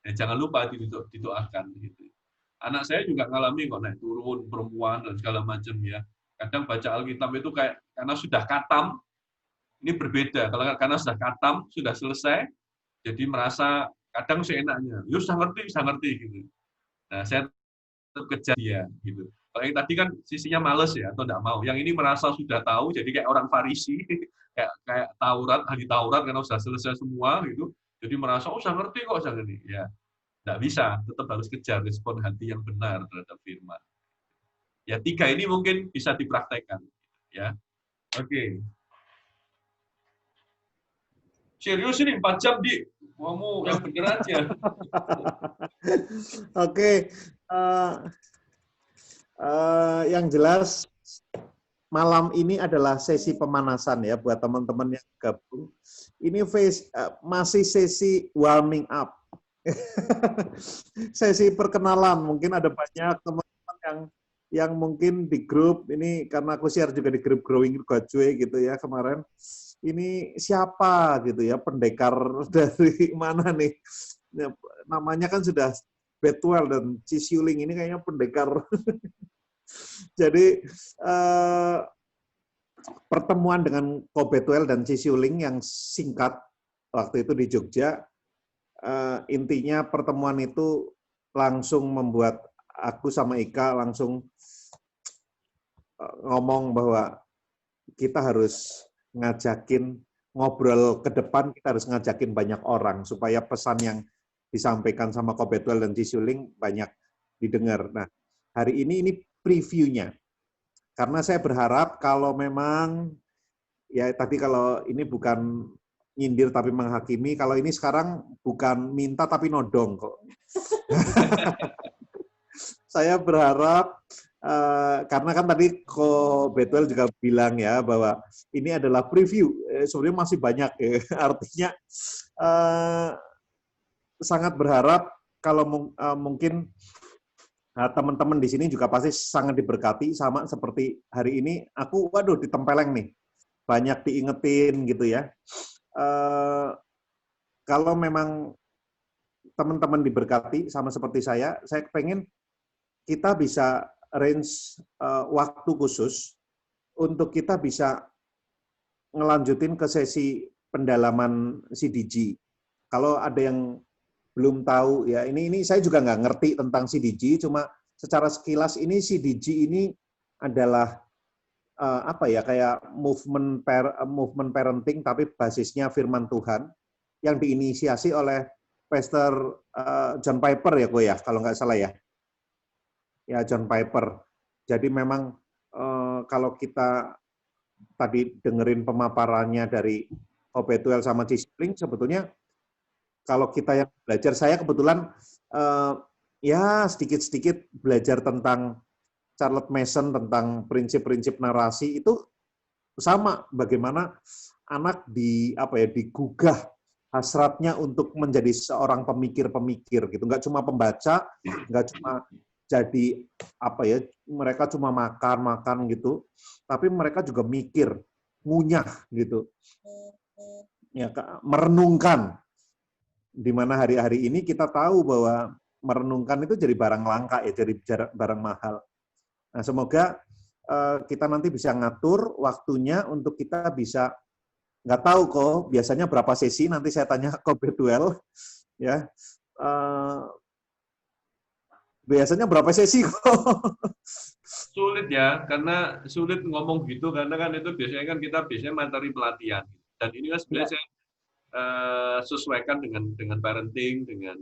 Dan jangan lupa didoakan. Gitu. Anak saya juga ngalami kok naik turun, perempuan, dan segala macam ya. Kadang baca Alkitab itu kayak, karena sudah katam, ini berbeda. Kalau karena sudah katam, sudah selesai, jadi merasa kadang seenaknya. Ya sudah ngerti gitu. Nah, saya tetap kejar dia gitu. Kalau yang tadi kan sisinya males ya atau enggak mau. Yang ini merasa sudah tahu, jadi kayak orang Farisi, kayak Taurat, ahli Taurat karena sudah selesai semua gitu. Jadi merasa sudah ngerti kok saya ini. Ya, enggak bisa, tetap harus kejar respon hati yang benar terhadap firman. Ya, 3 ini mungkin bisa dipraktekkan ya. Oke. Serius ini 4 jam, Di. Kamu yang bener aja. Oke. Yang jelas, malam ini adalah sesi pemanasan ya buat teman-teman yang gabung. Ini masih sesi warming up. Sesi perkenalan. Mungkin ada banyak teman-teman yang mungkin di grup, ini karena aku share juga di grup Growing Godway gitu ya kemarin. Ini siapa gitu ya, pendekar dari mana nih? Namanya kan sudah Bethuel dan Cisiuling, ini kayaknya pendekar. Jadi pertemuan dengan Ko Bethuel dan Cisiuling yang singkat waktu itu di Jogja, intinya pertemuan itu langsung membuat aku sama Ika langsung ngomong bahwa kita harus ngajakin ngobrol ke depan, kita harus ngajakin banyak orang supaya pesan yang disampaikan sama Ko Bethuel dan Cisiuling banyak didengar. Nah, hari ini previewnya. Karena saya berharap kalau memang, ya tadi kalau ini bukan nyindir tapi menghakimi, kalau ini sekarang bukan minta tapi nodong kok. Saya berharap, karena kan tadi Ko Bethuel juga bilang ya bahwa ini adalah preview, sebenarnya masih banyak ya. Artinya sangat berharap kalau mungkin teman-teman di sini juga pasti sangat diberkati, sama seperti hari ini aku waduh ditempeleng nih, banyak diingetin gitu ya. Kalau memang teman-teman diberkati sama seperti saya pengen kita bisa range waktu khusus untuk kita bisa ngelanjutin ke sesi pendalaman CDG. Kalau ada yang belum tahu ya, ini saya juga nggak ngerti tentang CDG, cuma secara sekilas ini CDG ini adalah apa ya, kayak movement parenting tapi basisnya firman Tuhan yang diinisiasi oleh Pastor John Piper ya, Ko ya, kalau nggak salah ya. Ya, John Piper. Jadi memang kalau kita tadi dengerin pemaparannya dari Ko Bethuel sama Cisiuling, sebetulnya kalau kita yang belajar, saya kebetulan ya sedikit-sedikit belajar tentang Charlotte Mason, tentang prinsip-prinsip narasi, itu sama bagaimana anak digugah hasratnya untuk menjadi seorang pemikir-pemikir gitu. Nggak cuma pembaca, nggak cuma jadi mereka cuma makan gitu, tapi mereka juga mikir, ngunyah gitu, ya, merenungkan. Di mana hari-hari ini kita tahu bahwa merenungkan itu jadi barang langka ya, jadi barang mahal. Nah, semoga kita nanti bisa ngatur waktunya untuk kita bisa, nggak tahu kok biasanya berapa sesi, nanti saya tanya Ko Bethuel ya. Biasanya berapa sesi kok? Sulit ya, karena sulit ngomong gitu karena kan itu biasanya kan kita biasanya materi pelatihan. Dan ini kan sebenarnya saya sesuaikan dengan parenting, dengan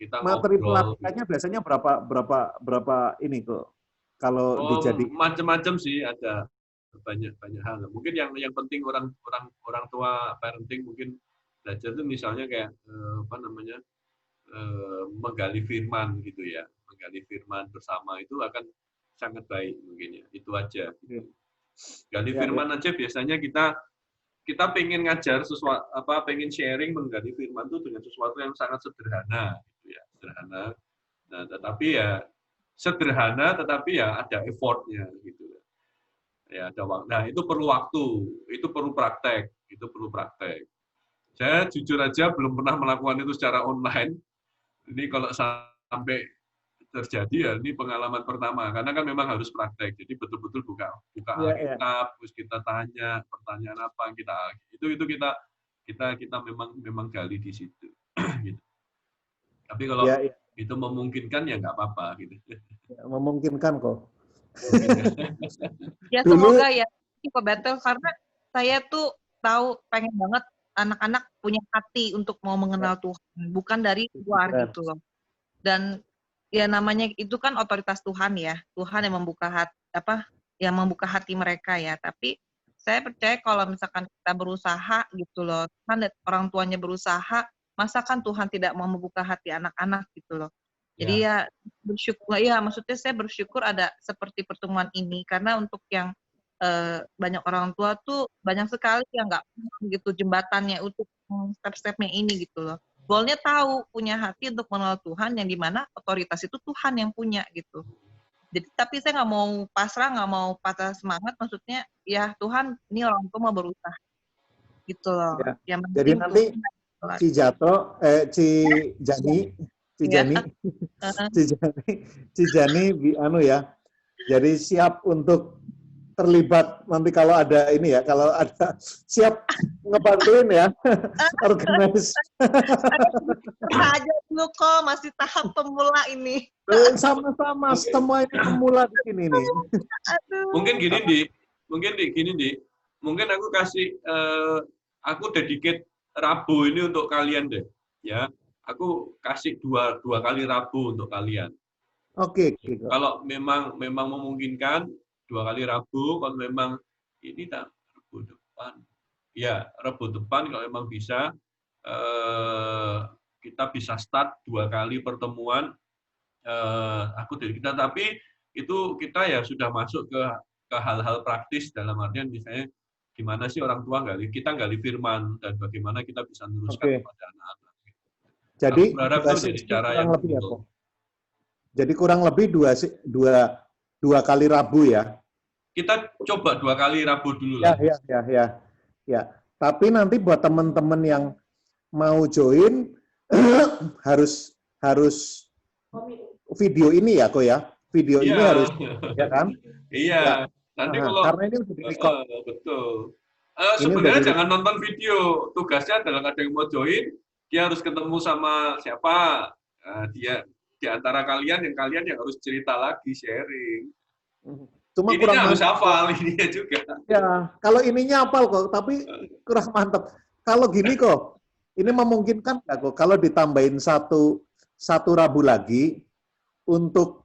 kita Materi ngobrol. pelatihannya biasanya berapa ini kok? Kalau Oh, dijadi macam-macam sih, ada banyak hal. Mungkin yang penting orang tua parenting mungkin belajar itu misalnya kayak apa namanya, menggali firman gitu ya, menggali firman bersama itu akan sangat baik mungkin ya, itu aja. Gali Ya, firman aja biasanya kita pengen ngajar sesuatu, pengen sharing menggali firman itu dengan sesuatu yang sangat sederhana gitu ya, sederhana. Nah, tetapi ya sederhana tetapi ya ada effortnya gitu ya, ada waktu. Nah, itu perlu waktu, itu perlu praktek, saya jujur aja belum pernah melakukan itu secara online. Ini kalau sampai terjadi ya ini pengalaman pertama karena kan memang harus praktek, jadi betul-betul buka Alkitab, terus kita tanya pertanyaan apa, itu kita memang gali di situ gitu. Tapi kalau itu memungkinkan ya nggak apa-apa gitu. Memungkinkan kok. Ya semoga ya Pak Betel, karena saya tuh tahu pengen banget anak-anak punya hati untuk mau mengenal Tuhan, bukan dari luar gitu loh. Dan ya namanya itu kan otoritas Tuhan ya, Tuhan yang membuka hati mereka ya. Tapi saya percaya kalau misalkan kita berusaha gitu loh, kan orang tuanya berusaha, masa kan Tuhan tidak mau membuka hati anak-anak gitu loh. Jadi ya bersyukur ya, maksudnya saya bersyukur ada seperti pertemuan ini karena untuk yang banyak orang tua tuh banyak sekali yang nggak gitu jembatannya untuk step-stepnya ini gitu loh. Goalnya tahu, punya hati untuk mengenal Tuhan yang dimana otoritas itu Tuhan yang punya gitu. Jadi tapi saya nggak mau pasrah, nggak mau patah semangat, maksudnya ya Tuhan ini orang tua mau berusaha gitu loh. Ya. Jadi nanti Cijani anu ya. Jadi siap untuk terlibat nanti kalau ada ini ya, kalau ada siap ngebantuin ya, organis. Aja dulu kok, masih tahap pemula ini. Sama-sama, semua ini pemula di sini nih. Mungkin gini di, mungkin aku kasih, aku dedicate Rabu ini untuk kalian deh, ya. Aku kasih dua kali Rabu untuk kalian. Oke. Kalau memang memungkinkan 2 kali Rabu, kalau memang ini tak Rabu depan. Ya, Rabu depan kalau memang bisa kita bisa start 2 kali pertemuan aku dari kita, tapi itu kita ya sudah masuk ke hal-hal praktis dalam artian misalnya gimana sih orang tua kita gali firman dan bagaimana kita bisa meneruskan kepada anak-anak. Jadi jadi cara yang betul. Jadi kurang lebih dua kali Rabu ya. Kita coba 2 kali Rabu dulu lah. Ya. Tapi nanti buat teman-teman yang mau join harus video ini ya, kok ya. Video ini harus ya kan? Iya. Ya. Nanti kalau karena ini udah di-record. Betul. Sebenarnya jangan nonton video. Tugasnya adalah ada yang mau join, dia harus ketemu sama siapa. Dia di antara kalian yang harus cerita lagi, sharing. Cuma ininya harus hafal ininya juga. Ya, kalau ininya hafal kok, tapi kurang mantap. Kalau gini kok, ini memungkinkan nggak kok kalau ditambahin satu Rabu lagi untuk